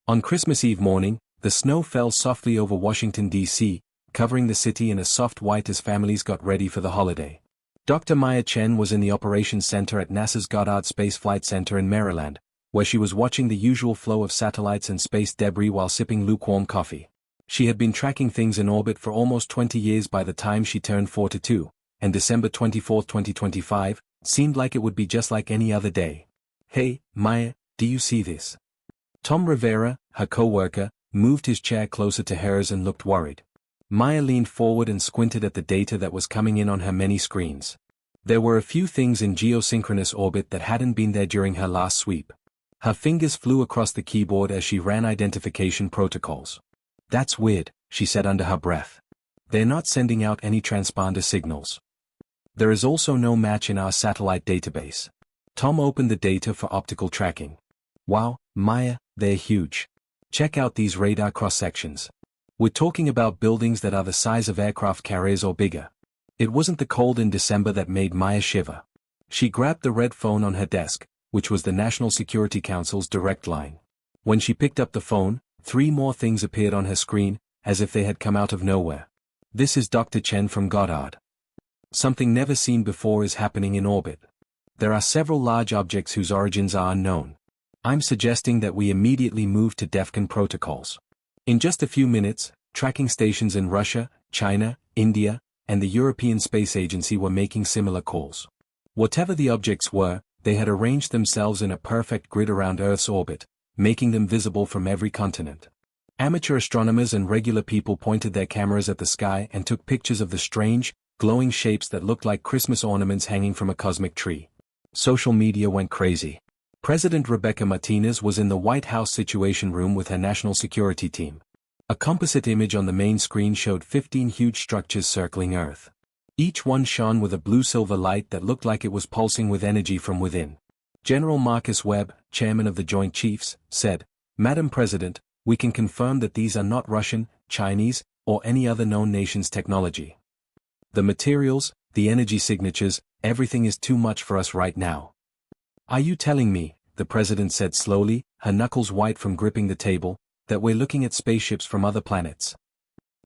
On Christmas Eve morning, the snow fell softly over Washington, D.C., covering the city in a soft white as families got ready for the holiday. Dr. Maya Chen was in the operations center at NASA's Goddard Space Flight Center in Maryland, where she was watching the usual flow of satellites and space debris while sipping lukewarm coffee. She had been tracking things in orbit for almost 20 years by the time she turned 42, and December 24, 2025, seemed like it would be just like any other day. "Hey, Maya, do you see this?" Tom Rivera, her co-worker, moved his chair closer to hers and looked worried. Maya leaned forward and squinted at the data that was coming in on her many screens. There were a few things in geosynchronous orbit that hadn't been there during her last sweep. Her fingers flew across the keyboard as she ran identification protocols. "That's weird," she said under her breath. "They're not sending out any transponder signals. There is also no match in our satellite database." Tom opened the data for optical tracking. "Wow, Maya, they're huge. Check out these radar cross-sections. We're talking about buildings that are the size of aircraft carriers or bigger." It wasn't the cold in December that made Maya shiver. She grabbed the red phone on her desk, which was the National Security Council's direct line. When she picked up the phone, 3 more things appeared on her screen, as if they had come out of nowhere. "This is Dr. Chen from Goddard. Something never seen before is happening in orbit. There are several large objects whose origins are unknown. I'm suggesting that we immediately move to DEFCON protocols." In just a few minutes, tracking stations in Russia, China, India, and the European Space Agency were making similar calls. Whatever the objects were, they had arranged themselves in a perfect grid around Earth's orbit, making them visible from every continent. Amateur astronomers and regular people pointed their cameras at the sky and took pictures of the strange, glowing shapes that looked like Christmas ornaments hanging from a cosmic tree. Social media went crazy. President Rebecca Martinez was in the White House Situation Room with her national security team. A composite image on the main screen showed 15 huge structures circling Earth. Each one shone with a blue-silver light that looked like it was pulsing with energy from within. General Marcus Webb, chairman of the Joint Chiefs, said, "Madam President, we can confirm that these are not Russian, Chinese, or any other known nation's technology. The materials, the energy signatures, everything is too much for us right now." "Are you telling me," the president said slowly, her knuckles white from gripping the table, "that we're looking at spaceships from other planets?"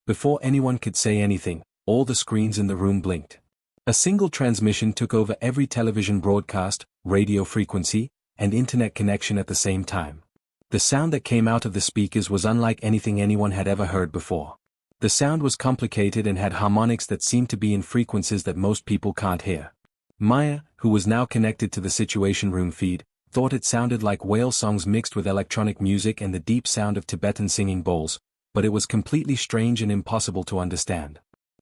Before anyone could say anything, all the screens in the room blinked. A single transmission took over every television broadcast, radio frequency, and internet connection at the same time. The sound that came out of the speakers was unlike anything anyone had ever heard before. The sound was complicated and had harmonics that seemed to be in frequencies that most people can't hear. Maya, who was now connected to the Situation Room feed, thought it sounded like whale songs mixed with electronic music and the deep sound of Tibetan singing bowls, but it was completely strange and impossible to understand.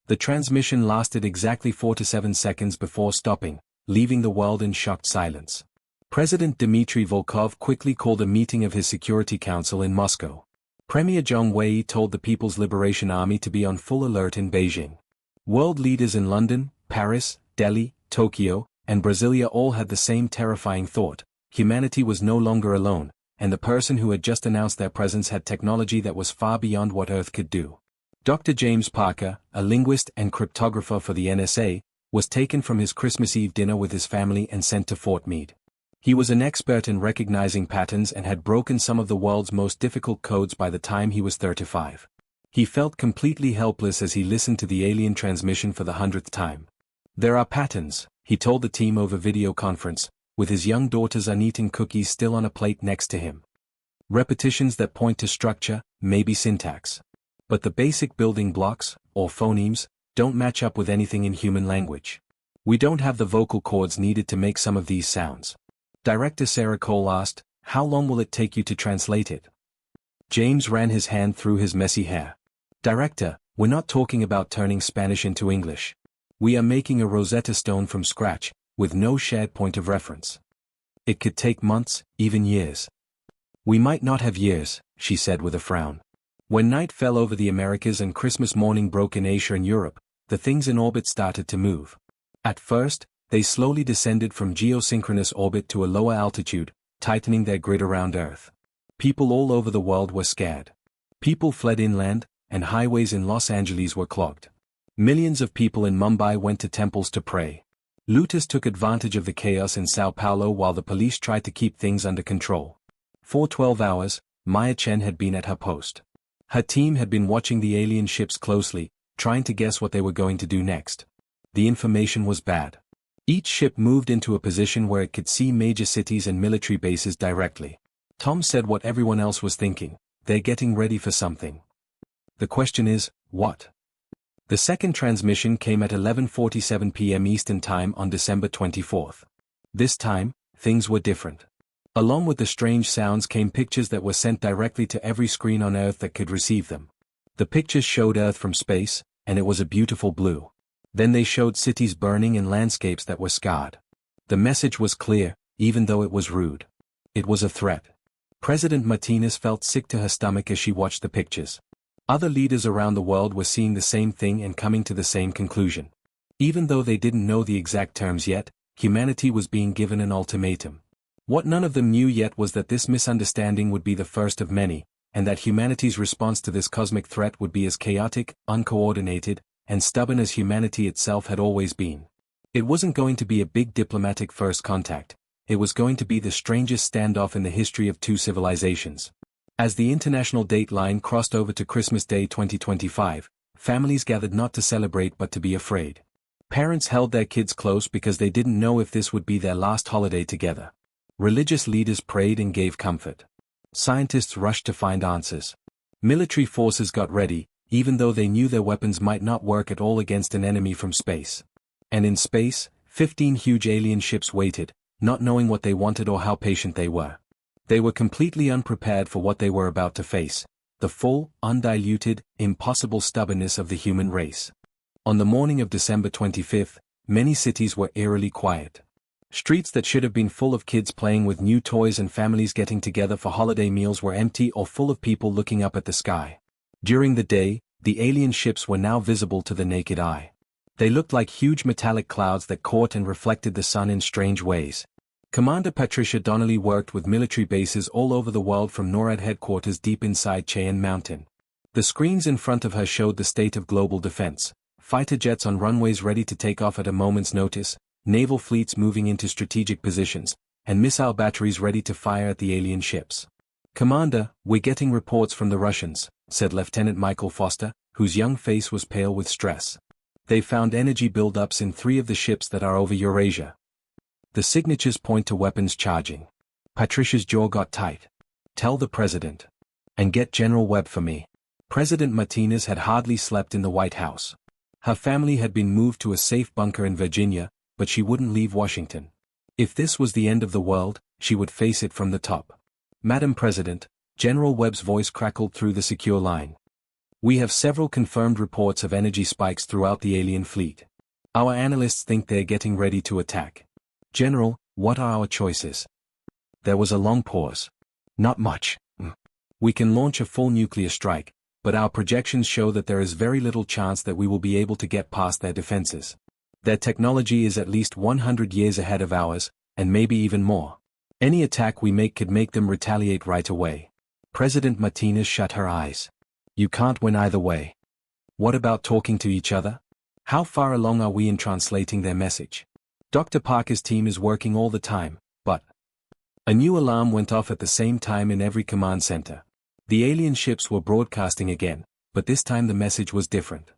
The transmission lasted exactly 4 to 7 seconds before stopping, leaving the world in shocked silence. President Dmitry Volkov quickly called a meeting of his Security Council in Moscow. Premier Zhang Wei told the People's Liberation Army to be on full alert in Beijing. World leaders in London, Paris, Delhi, Tokyo, and Brasilia all had the same terrifying thought: humanity was no longer alone, and the person who had just announced their presence had technology that was far beyond what Earth could do. Dr. James Parker, a linguist and cryptographer for the NSA, was taken from his Christmas Eve dinner with his family and sent to Fort Meade. He was an expert in recognizing patterns and had broken some of the world's most difficult codes by the time he was 35. He felt completely helpless as he listened to the alien transmission for the 100th time. "There are patterns," he told the team over video conference, with his young daughter's uneaten cookies still on a plate next to him. "Repetitions that point to structure, maybe syntax. But the basic building blocks, or phonemes, don't match up with anything in human language. We don't have the vocal cords needed to make some of these sounds." Director Sarah Cole asked, "How long will it take you to translate it?" James ran his hand through his messy hair. "Director, we're not talking about turning Spanish into English. We are making a Rosetta Stone from scratch, with no shared point of reference. It could take months, even years." "We might not have years," she said with a frown. When night fell over the Americas and Christmas morning broke in Asia and Europe, the things in orbit started to move. At first, they slowly descended from geosynchronous orbit to a lower altitude, tightening their grid around Earth. People all over the world were scared. People fled inland, and highways in Los Angeles were clogged. Millions of people in Mumbai went to temples to pray. Looters took advantage of the chaos in Sao Paulo while the police tried to keep things under control. For 12 hours, Maya Chen had been at her post. Her team had been watching the alien ships closely, trying to guess what they were going to do next. The information was bad. Each ship moved into a position where it could see major cities and military bases directly. Tom said what everyone else was thinking: they're getting ready for something. The question is, what? The second transmission came at 11:47 p.m. Eastern Time on December 24th. This time, things were different. Along with the strange sounds came pictures that were sent directly to every screen on Earth that could receive them. The pictures showed Earth from space, and it was a beautiful blue. Then they showed cities burning and landscapes that were scarred. The message was clear, even though it was rude. It was a threat. President Martinez felt sick to her stomach as she watched the pictures. Other leaders around the world were seeing the same thing and coming to the same conclusion. Even though they didn't know the exact terms yet, humanity was being given an ultimatum. What none of them knew yet was that this misunderstanding would be the first of many, and that humanity's response to this cosmic threat would be as chaotic, uncoordinated, and stubborn as humanity itself had always been. It wasn't going to be a big diplomatic first contact. It was going to be the strangest standoff in the history of two civilizations. As the international date line crossed over to Christmas Day 2025, families gathered not to celebrate but to be afraid. Parents held their kids close because they didn't know if this would be their last holiday together. Religious leaders prayed and gave comfort. Scientists rushed to find answers. Military forces got ready, even though they knew their weapons might not work at all against an enemy from space. And in space, 15 huge alien ships waited, not knowing what they wanted or how patient they were. They were completely unprepared for what they were about to face: the full, undiluted, impossible stubbornness of the human race. On the morning of December 25th, many cities were eerily quiet. Streets that should have been full of kids playing with new toys and families getting together for holiday meals were empty or full of people looking up at the sky. During the day, the alien ships were now visible to the naked eye. They looked like huge metallic clouds that caught and reflected the sun in strange ways. Commander Patricia Donnelly worked with military bases all over the world, from NORAD headquarters deep inside Cheyenne Mountain. The screens in front of her showed the state of global defense: fighter jets on runways ready to take off at a moment's notice, naval fleets moving into strategic positions, and missile batteries ready to fire at the alien ships. "Commander, we're getting reports from the Russians," said Lieutenant Michael Foster, whose young face was pale with stress. "They found energy buildups in 3 of the ships that are over Eurasia. The signatures point to weapons charging." Patricia's jaw got tight. "Tell the president. And get General Webb for me." President Martinez had hardly slept in the White House. Her family had been moved to a safe bunker in Virginia, but she wouldn't leave Washington. If this was the end of the world, she would face it from the top. "Madam President," General Webb's voice crackled through the secure line. "We have several confirmed reports of energy spikes throughout the alien fleet. Our analysts think they're getting ready to attack. General, what are our choices?" There was a long pause. "Not much. We can launch a full nuclear strike, but our projections show that there is very little chance that we will be able to get past their defenses. Their technology is at least 100 years ahead of ours, and maybe even more. Any attack we make could make them retaliate right away." President Martinez shut her eyes. "You can't win either way. What about talking to each other? How far along are we in translating their message?" "Dr. Parker's team is working all the time, but..." A new alarm went off at the same time in every command center. The alien ships were broadcasting again, but this time the message was different.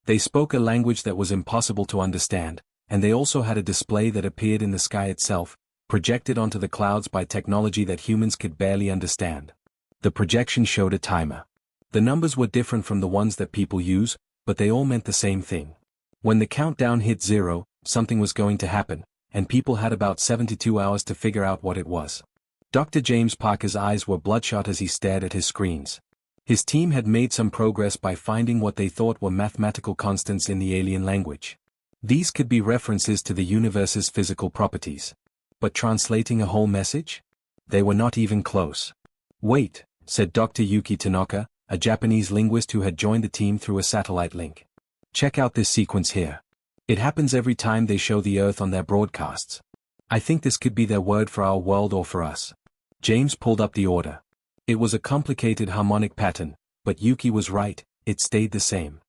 They spoke a language that was impossible to understand, and they also had a display that appeared in the sky itself, projected onto the clouds by technology that humans could barely understand. The projection showed a timer. The numbers were different from the ones that people use, but they all meant the same thing. When the countdown hit 0, something was going to happen, and people had about 72 hours to figure out what it was. Dr. James Parker's eyes were bloodshot as he stared at his screens. His team had made some progress by finding what they thought were mathematical constants in the alien language. These could be references to the universe's physical properties. But translating a whole message? They were not even close. "Wait," said Dr. Yuki Tanaka, a Japanese linguist who had joined the team through a satellite link. "Check out this sequence here. It happens every time they show the Earth on their broadcasts. I think this could be their word for our world or for us." James pulled up the order. It was a complicated harmonic pattern, but Yuki was right, it stayed the same.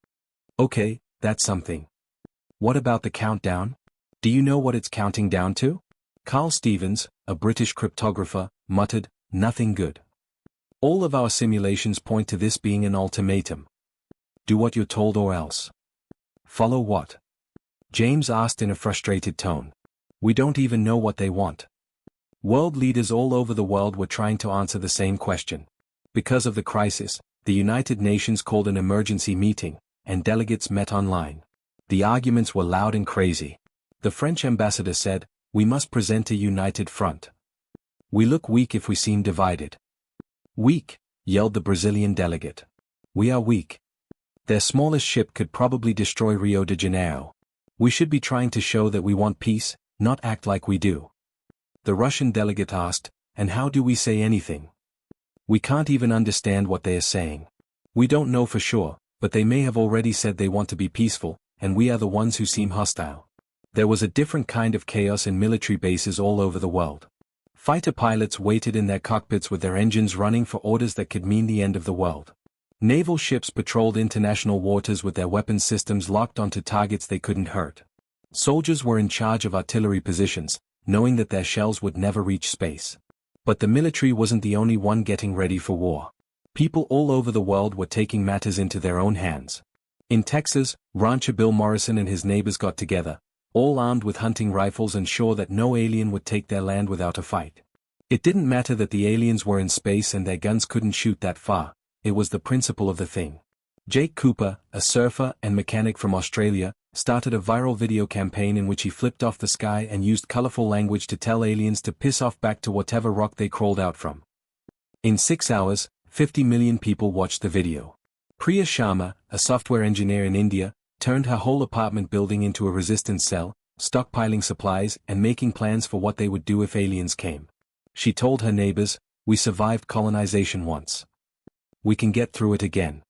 "Okay, that's something. What about the countdown? Do you know what it's counting down to?" Carl Stevens, a British cryptographer, muttered, "Nothing good." All of our simulations point to this being an ultimatum. Do what you're told or else. Follow what? James asked in a frustrated tone. We don't even know what they want. World leaders all over the world were trying to answer the same question. Because of the crisis, the United Nations called an emergency meeting, and delegates met online. The arguments were loud and crazy. The French ambassador said, "We must present a united front. We look weak if we seem divided." "Weak," yelled the Brazilian delegate. "We are weak. Their smallest ship could probably destroy Rio de Janeiro. We should be trying to show that we want peace, not act like we do." The Russian delegate asked, "And how do we say anything? We can't even understand what they are saying. We don't know for sure, but they may have already said they want to be peaceful, and we are the ones who seem hostile." There was a different kind of chaos in military bases all over the world. Fighter pilots waited in their cockpits with their engines running for orders that could mean the end of the world. Naval ships patrolled international waters with their weapons systems locked onto targets they couldn't hurt. Soldiers were in charge of artillery positions, knowing that their shells would never reach space. But the military wasn't the only one getting ready for war. People all over the world were taking matters into their own hands. In Texas, rancher Bill Morrison and his neighbors got together, all armed with hunting rifles and sure that no alien would take their land without a fight. It didn't matter that the aliens were in space and their guns couldn't shoot that far, it was the principle of the thing. Jake Cooper, a surfer and mechanic from Australia, started a viral video campaign in which he flipped off the sky and used colorful language to tell aliens to piss off back to whatever rock they crawled out from. In 6 hours, 50 million people watched the video. Priya Sharma, a software engineer in India, turned her whole apartment building into a resistance cell, stockpiling supplies and making plans for what they would do if aliens came. She told her neighbors, "We survived colonization once. We can get through it again."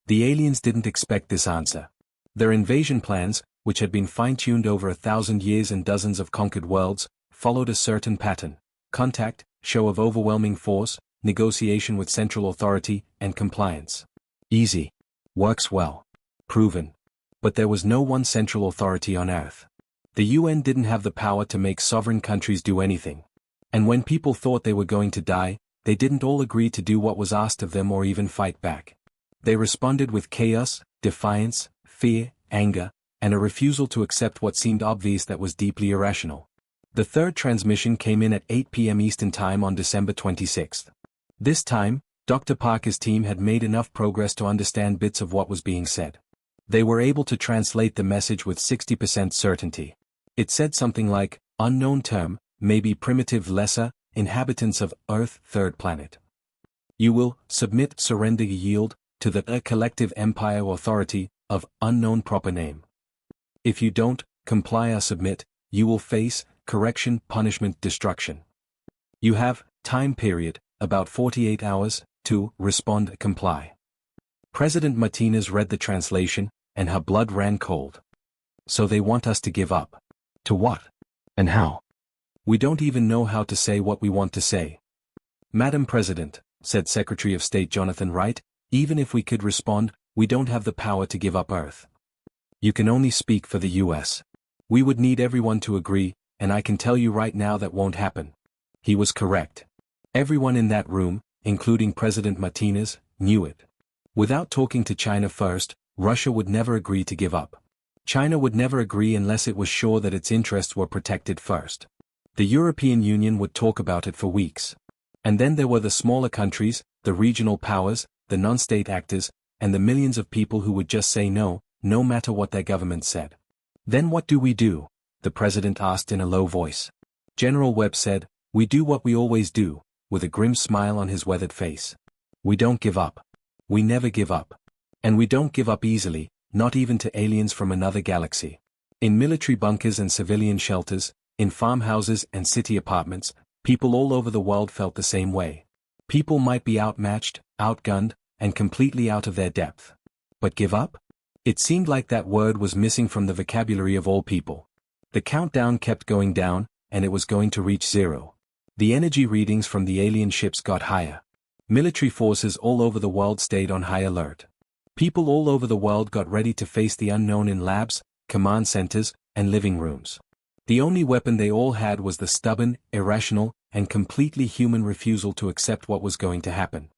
The aliens didn't expect this answer. Their invasion plans, which had been fine-tuned over 1,000 years and dozens of conquered worlds, followed a certain pattern: contact, show of overwhelming force, negotiation with central authority, and compliance. Easy. Works well. Proven. But there was no one central authority on Earth. The UN didn't have the power to make sovereign countries do anything. And when people thought they were going to die, they didn't all agree to do what was asked of them or even fight back. They responded with chaos, defiance, fear, anger, and a refusal to accept what seemed obvious that was deeply irrational. The third transmission came in at 8 p.m. Eastern Time on December 26. This time, Dr. Parker's team had made enough progress to understand bits of what was being said. They were able to translate the message with 60% certainty. It said something like, "Unknown term, maybe primitive lesser, inhabitants of Earth, third planet. You will submit, surrender, yield to the collective empire authority of unknown proper name. If you don't comply or submit, you will face correction, punishment, destruction. You have time period, about 48 hours, to respond, comply." President Martinez read the translation, and her blood ran cold. So they want us to give up. To what? And how? We don't even know how to say what we want to say. "Madam President," said Secretary of State Jonathan Wright, "even if we could respond, we don't have the power to give up Earth. You can only speak for the US. We would need everyone to agree, and I can tell you right now that won't happen." He was correct. Everyone in that room, including President Martinez, knew it. Without talking to China first, Russia would never agree to give up. China would never agree unless it was sure that its interests were protected first. The European Union would talk about it for weeks. And then there were the smaller countries, the regional powers, the non-state actors, and the millions of people who would just say no, no matter what their government said. "Then what do we do?" the president asked in a low voice. General Webb said, "We do what we always do," with a grim smile on his weathered face. "We don't give up. We never give up. And we don't give up easily, not even to aliens from another galaxy." In military bunkers and civilian shelters, in farmhouses and city apartments, people all over the world felt the same way. People might be outmatched, outgunned, and completely out of their depth. But give up? It seemed like that word was missing from the vocabulary of all people. The countdown kept going down, and it was going to reach zero. The energy readings from the alien ships got higher. Military forces all over the world stayed on high alert. People all over the world got ready to face the unknown in labs, command centers, and living rooms. The only weapon they all had was the stubborn, irrational, and completely human refusal to accept what was going to happen.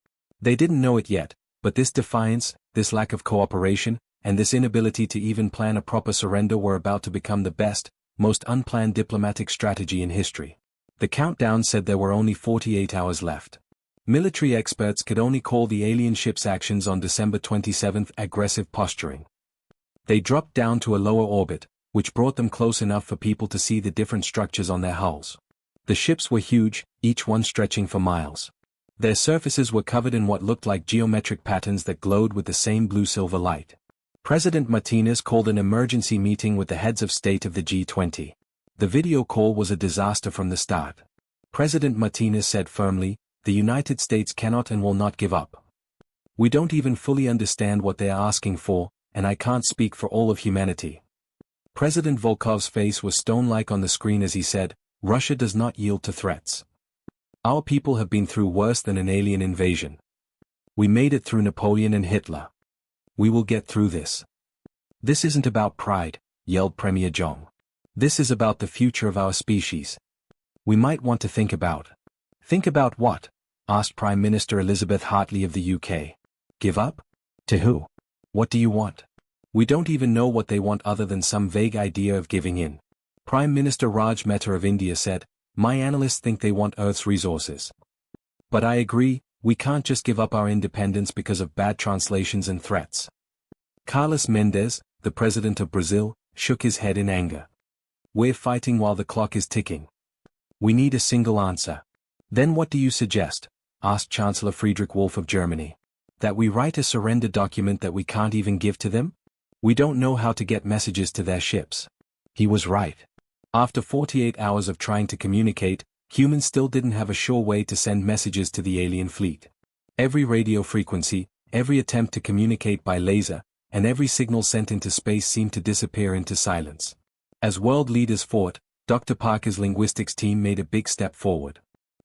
They didn't know it yet, but this defiance, this lack of cooperation, and this inability to even plan a proper surrender were about to become the best, most unplanned diplomatic strategy in history. The countdown said there were only 48 hours left. Military experts could only call the alien ship's actions on December 27 aggressive posturing. They dropped down to a lower orbit, which brought them close enough for people to see the different structures on their hulls. The ships were huge, each one stretching for miles. Their surfaces were covered in what looked like geometric patterns that glowed with the same blue-silver light. President Martinez called an emergency meeting with the heads of state of the G20. The video call was a disaster from the start. President Martinez said firmly, "The United States cannot and will not give up. We don't even fully understand what they are asking for, and I can't speak for all of humanity." President Volkov's face was stone-like on the screen as he said, "Russia does not yield to threats. Our people have been through worse than an alien invasion. We made it through Napoleon and Hitler. We will get through this." "This isn't about pride," yelled Premier Jong. "This is about the future of our species. We might want to think about." "Think about what?" asked Prime Minister Elizabeth Hartley of the UK. "Give up? To who? What do you want?" "We don't even know what they want other than some vague idea of giving in." Prime Minister Raj Mehta of India said, "My analysts think they want Earth's resources. But I agree, we can't just give up our independence because of bad translations and threats." Carlos Mendes, the president of Brazil, shook his head in anger. "We're fighting while the clock is ticking. We need a single answer." "Then what do you suggest?" asked Chancellor Friedrich Wolf of Germany. "That we write a surrender document that we can't even give to them? We don't know how to get messages to their ships." He was right. After 48 hours of trying to communicate, humans still didn't have a sure way to send messages to the alien fleet. Every radio frequency, every attempt to communicate by laser, and every signal sent into space seemed to disappear into silence. As world leaders fought, Dr. Parker's linguistics team made a big step forward.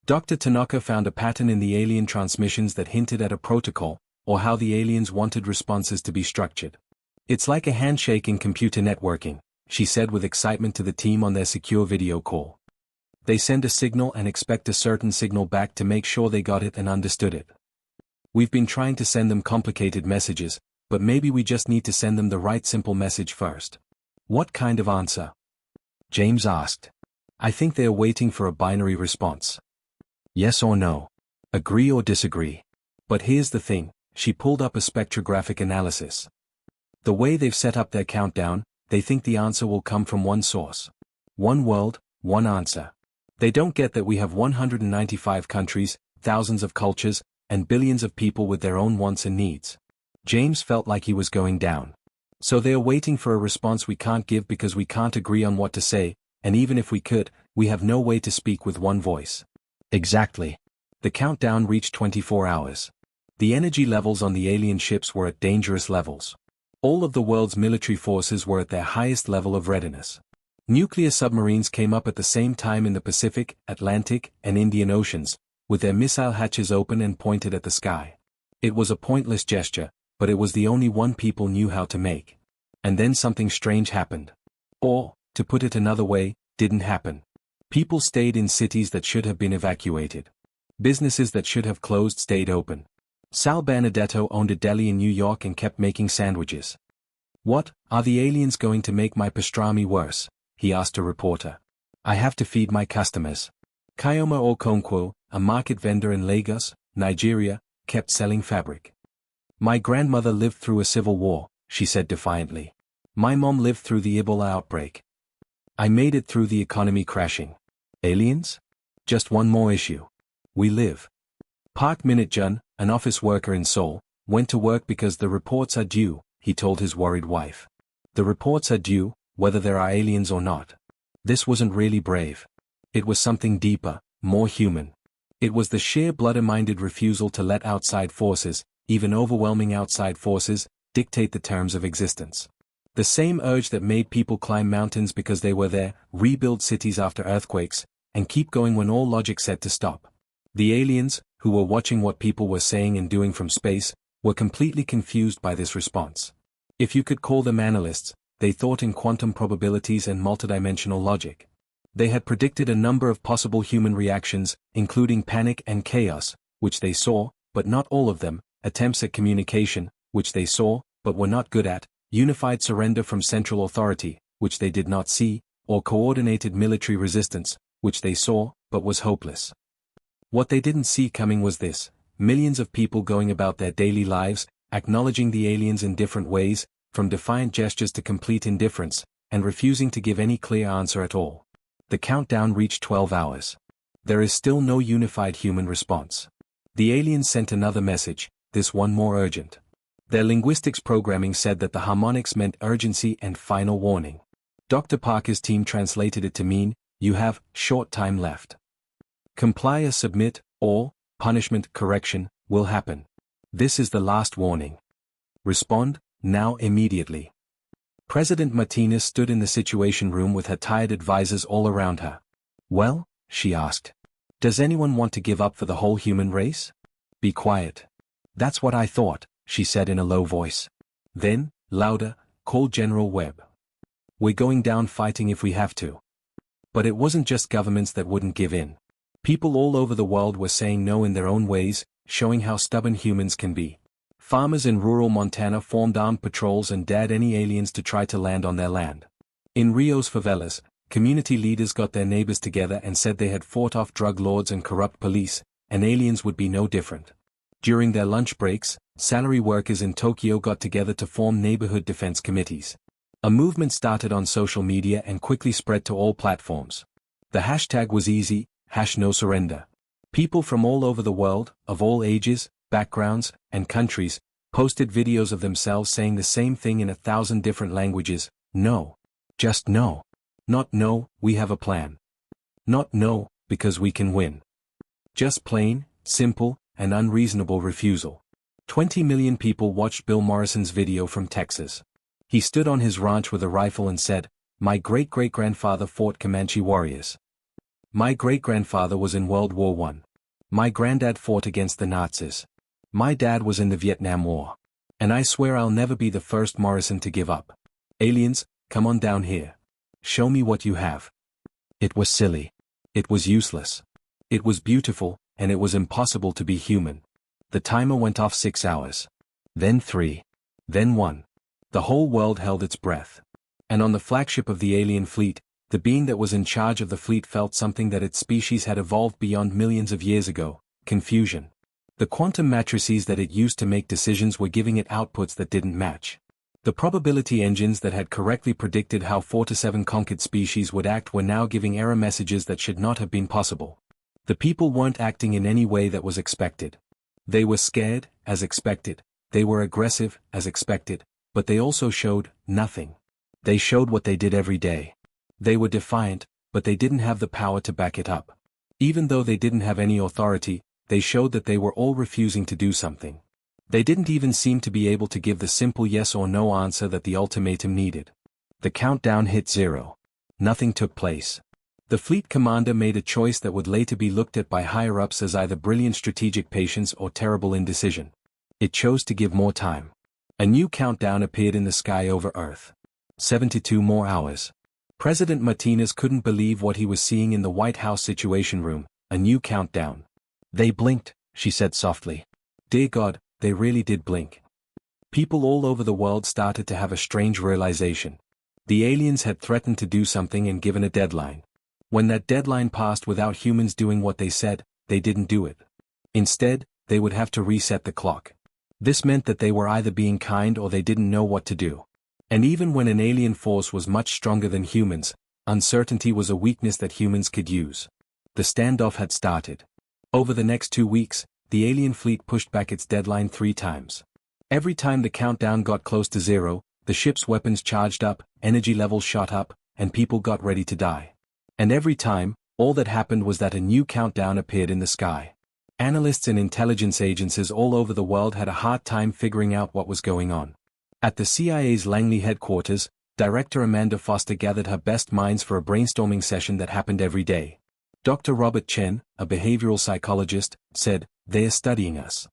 Dr. Tanaka found a pattern in the alien transmissions that hinted at a protocol, or how the aliens wanted responses to be structured. "It's like a handshake in computer networking," she said with excitement to the team on their secure video call. "They send a signal and expect a certain signal back to make sure they got it and understood it. We've been trying to send them complicated messages, but maybe we just need to send them the right simple message first." "What kind of answer?" James asked. "I think they are waiting for a binary response. Yes or no. Agree or disagree. But here's the thing," she pulled up a spectrographic analysis. "The way they've set up their countdown, they think the answer will come from one source. One world, one answer. They don't get that we have 195 countries, thousands of cultures, and billions of people with their own wants and needs." James felt like he was going down. "So they are waiting for a response we can't give because we can't agree on what to say, and even if we could, we have no way to speak with one voice." Exactly. The countdown reached 24 hours. The energy levels on the alien ships were at dangerous levels. All of the world's military forces were at their highest level of readiness. Nuclear submarines came up at the same time in the Pacific, Atlantic, and Indian Oceans, with their missile hatches open and pointed at the sky. It was a pointless gesture, but it was the only one people knew how to make. And then something strange happened. Or, to put it another way, didn't happen. People stayed in cities that should have been evacuated. Businesses that should have closed stayed open. Sal Benedetto owned a deli in New York and kept making sandwiches. "What, are the aliens going to make my pastrami worse?" he asked a reporter. "I have to feed my customers." Kayoma Okonkwo, a market vendor in Lagos, Nigeria, kept selling fabric. "My grandmother lived through a civil war," she said defiantly. "My mom lived through the Ebola outbreak. I made it through the economy crashing. Aliens? Just one more issue. We live." Park Minute-jun, an office worker in Seoul, went to work because the reports are due, he told his worried wife. The reports are due, whether there are aliens or not. This wasn't really brave. It was something deeper, more human. It was the sheer bloody-minded refusal to let outside forces, even overwhelming outside forces, dictate the terms of existence. The same urge that made people climb mountains because they were there, rebuild cities after earthquakes, and keep going when all logic said to stop. The aliens, who were watching what people were saying and doing from space, were completely confused by this response. If you could call them analysts, they thought in quantum probabilities and multidimensional logic. They had predicted a number of possible human reactions, including panic and chaos, which they saw, but not all of them, attempts at communication, which they saw, but were not good at, unified surrender from central authority, which they did not see, or coordinated military resistance, which they saw, but was hopeless. What they didn't see coming was this: millions of people going about their daily lives, acknowledging the aliens in different ways, from defiant gestures to complete indifference, and refusing to give any clear answer at all. The countdown reached 12 hours. There is still no unified human response. The aliens sent another message, this one more urgent. Their linguistics programming said that the harmonics meant urgency and final warning. Dr. Parker's team translated it to mean, you have short time left. Comply or submit, or punishment correction will happen. This is the last warning. Respond, now immediately. President Martinez stood in the situation room with her tired advisors all around her. Well, she asked. Does anyone want to give up for the whole human race? Be quiet. That's what I thought, she said in a low voice. Then, louder, call General Webb. We're going down fighting if we have to. But it wasn't just governments that wouldn't give in. People all over the world were saying no in their own ways, showing how stubborn humans can be. Farmers in rural Montana formed armed patrols and dared any aliens to try to land on their land. In Rio's favelas, community leaders got their neighbors together and said they had fought off drug lords and corrupt police, and aliens would be no different. During their lunch breaks, salary workers in Tokyo got together to form neighborhood defense committees. A movement started on social media and quickly spread to all platforms. The hashtag was easy, #NoSurrender. People from all over the world, of all ages, backgrounds, and countries, posted videos of themselves saying the same thing in 1,000 different languages: no. Just no. Not no, we have a plan. Not no, because we can win. Just plain, simple, and unreasonable refusal. 20 million people watched Bill Morrison's video from Texas. He stood on his ranch with a rifle and said, "My great-great-grandfather fought Comanche warriors. My great-grandfather was in World War I. My granddad fought against the Nazis. My dad was in the Vietnam War. And I swear I'll never be the first Morrison to give up. Aliens, come on down here. Show me what you have." It was silly. It was useless. It was beautiful, and it was impossible to be human. The timer went off 6 hours. Then 3. Then 1. The whole world held its breath. And on the flagship of the alien fleet, the being that was in charge of the fleet felt something that its species had evolved beyond millions of years ago: confusion. The quantum matrices that it used to make decisions were giving it outputs that didn't match. The probability engines that had correctly predicted how 4 to 7 conquered species would act were now giving error messages that should not have been possible. The people weren't acting in any way that was expected. They were scared, as expected. They were aggressive, as expected. But they also showed nothing. They showed what they did every day. They were defiant, but they didn't have the power to back it up. Even though they didn't have any authority, they showed that they were all refusing to do something. They didn't even seem to be able to give the simple yes or no answer that the ultimatum needed. The countdown hit 0. Nothing took place. The fleet commander made a choice that would later be looked at by higher-ups as either brilliant strategic patience or terrible indecision. It chose to give more time. A new countdown appeared in the sky over Earth. 72 more hours. President Martinez couldn't believe what he was seeing in the White House Situation Room: a new countdown. They blinked, she said softly. Dear God, they really did blink. People all over the world started to have a strange realization. The aliens had threatened to do something and given a deadline. When that deadline passed without humans doing what they said, they didn't do it. Instead, they would have to reset the clock. This meant that they were either being kind or they didn't know what to do. And even when an alien force was much stronger than humans, uncertainty was a weakness that humans could use. The standoff had started. Over the next 2 weeks, the alien fleet pushed back its deadline 3 times. Every time the countdown got close to 0, the ship's weapons charged up, energy levels shot up, and people got ready to die. And every time, all that happened was that a new countdown appeared in the sky. Analysts and intelligence agencies all over the world had a hard time figuring out what was going on. At the CIA's Langley headquarters, Director Amanda Foster gathered her best minds for a brainstorming session that happened every day. Dr. Robert Chen, a behavioral psychologist, said, "They are studying us.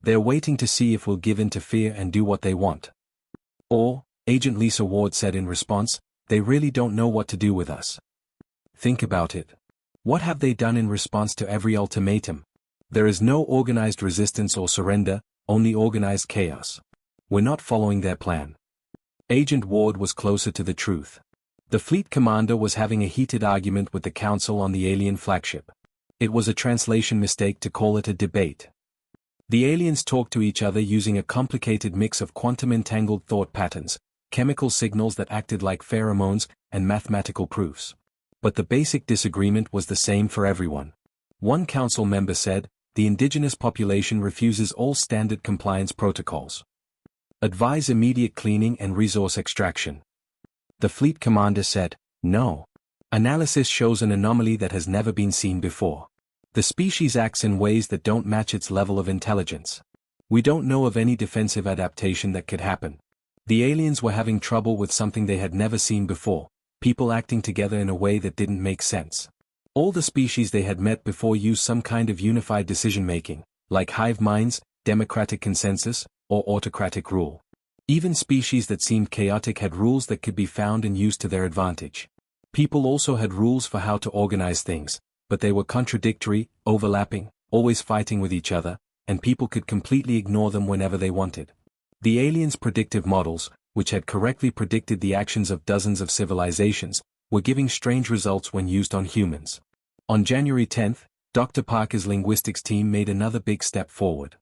They're waiting to see if we'll give in to fear and do what they want." Or, Agent Lisa Ward said in response, "They really don't know what to do with us." Think about it. What have they done in response to every ultimatum? There is no organized resistance or surrender, only organized chaos. We're not following their plan. Agent Ward was closer to the truth. The fleet commander was having a heated argument with the council on the alien flagship. It was a translation mistake to call it a debate. The aliens talked to each other using a complicated mix of quantum-entangled thought patterns, chemical signals that acted like pheromones, and mathematical proofs. But the basic disagreement was the same for everyone. One council member said, the indigenous population refuses all standard compliance protocols. Advise immediate cleaning and resource extraction. The fleet commander said, no. Analysis shows an anomaly that has never been seen before. The species acts in ways that don't match its level of intelligence. We don't know of any defensive adaptation that could happen. The aliens were having trouble with something they had never seen before, people acting together in a way that didn't make sense. All the species they had met before used some kind of unified decision-making, like hive minds, democratic consensus, or autocratic rule. Even species that seemed chaotic had rules that could be found and used to their advantage. People also had rules for how to organize things, but they were contradictory, overlapping, always fighting with each other, and people could completely ignore them whenever they wanted. The aliens' predictive models, which had correctly predicted the actions of dozens of civilizations, were giving strange results when used on humans. On January 10, Dr. Parker's linguistics team made another big step forward.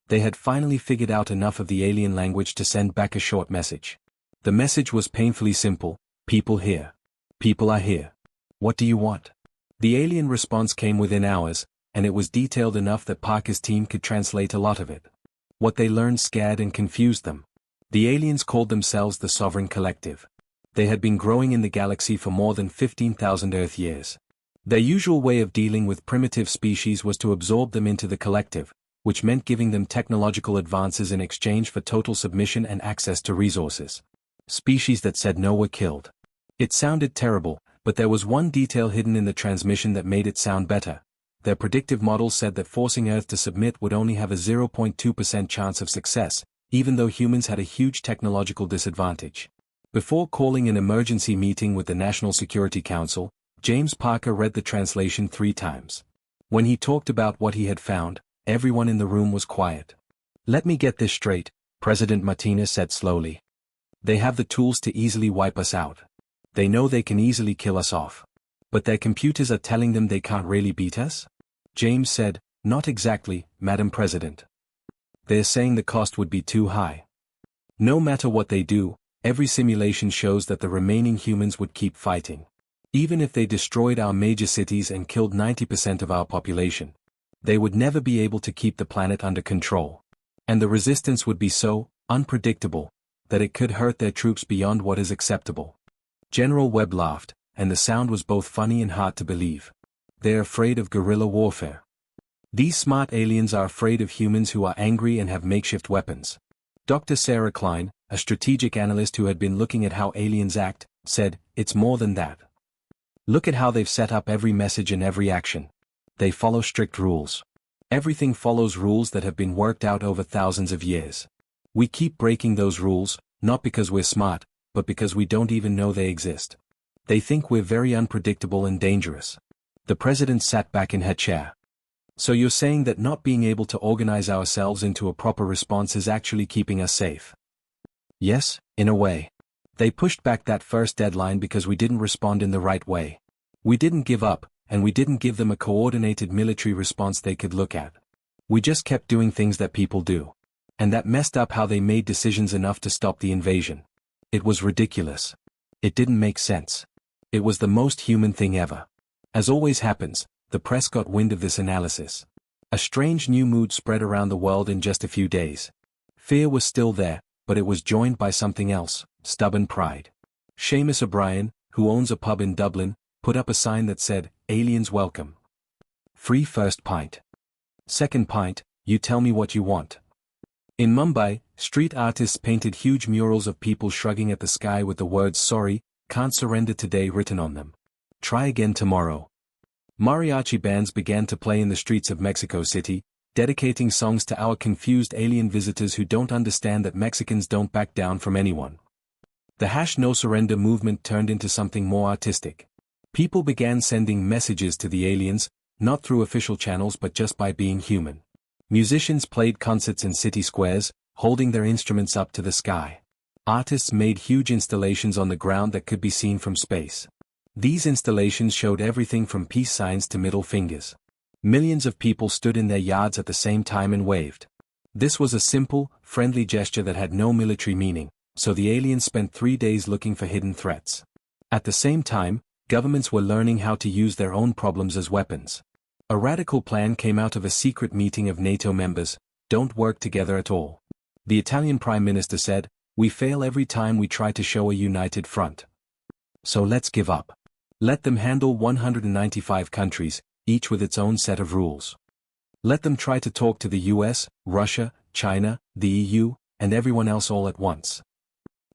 They had finally figured out enough of the alien language to send back a short message. The message was painfully simple: people here. People are here. What do you want? The alien response came within hours, and it was detailed enough that Parker's team could translate a lot of it. What they learned scared and confused them. The aliens called themselves the Sovereign Collective. They had been growing in the galaxy for more than 15,000 Earth years. Their usual way of dealing with primitive species was to absorb them into the collective, which meant giving them technological advances in exchange for total submission and access to resources. Species that said no were killed. It sounded terrible, but there was one detail hidden in the transmission that made it sound better. Their predictive models said that forcing Earth to submit would only have a 0.2% chance of success, even though humans had a huge technological disadvantage. Before calling an emergency meeting with the National Security Council, James Parker read the translation 3 times. When he talked about what he had found, everyone in the room was quiet. Let me get this straight, President Martinez said slowly. They have the tools to easily wipe us out. They know they can easily kill us off. But their computers are telling them they can't really beat us? James said, not exactly, Madam President. They're saying the cost would be too high. No matter what they do, every simulation shows that the remaining humans would keep fighting. Even if they destroyed our major cities and killed 90% of our population, they would never be able to keep the planet under control. And the resistance would be so unpredictable that it could hurt their troops beyond what is acceptable. General Webb laughed, and the sound was both funny and hard to believe. They're afraid of guerrilla warfare. These smart aliens are afraid of humans who are angry and have makeshift weapons. Dr. Sarah Klein, a strategic analyst who had been looking at how aliens act, said, it's more than that. Look at how they've set up every message and every action. They follow strict rules. Everything follows rules that have been worked out over thousands of years. We keep breaking those rules, not because we're smart, but because we don't even know they exist. They think we're very unpredictable and dangerous. The president sat back in her chair. So you're saying that not being able to organize ourselves into a proper response is actually keeping us safe? Yes, in a way. They pushed back that first deadline because we didn't respond in the right way. We didn't give up, and we didn't give them a coordinated military response they could look at. We just kept doing things that people do. And that messed up how they made decisions enough to stop the invasion. It was ridiculous. It didn't make sense. It was the most human thing ever. As always happens, the press got wind of this analysis. A strange new mood spread around the world in just a few days. Fear was still there, but it was joined by something else, stubborn pride. Seamus O'Brien, who owns a pub in Dublin, put up a sign that said, aliens welcome. Free first pint. Second pint, you tell me what you want. In Mumbai, street artists painted huge murals of people shrugging at the sky with the words sorry, can't surrender today written on them. Try again tomorrow. Mariachi bands began to play in the streets of Mexico City, dedicating songs to our confused alien visitors who don't understand that Mexicans don't back down from anyone. The #No Surrender movement turned into something more artistic. People began sending messages to the aliens, not through official channels but just by being human. Musicians played concerts in city squares, holding their instruments up to the sky. Artists made huge installations on the ground that could be seen from space. These installations showed everything from peace signs to middle fingers. Millions of people stood in their yards at the same time and waved. This was a simple, friendly gesture that had no military meaning, so the aliens spent 3 days looking for hidden threats. At the same time, governments were learning how to use their own problems as weapons. A radical plan came out of a secret meeting of NATO members: don't work together at all. The Italian Prime Minister said, "We fail every time we try to show a united front. So let's give up. Let them handle 195 countries, each with its own set of rules. Let them try to talk to the US, Russia, China, the EU, and everyone else all at once."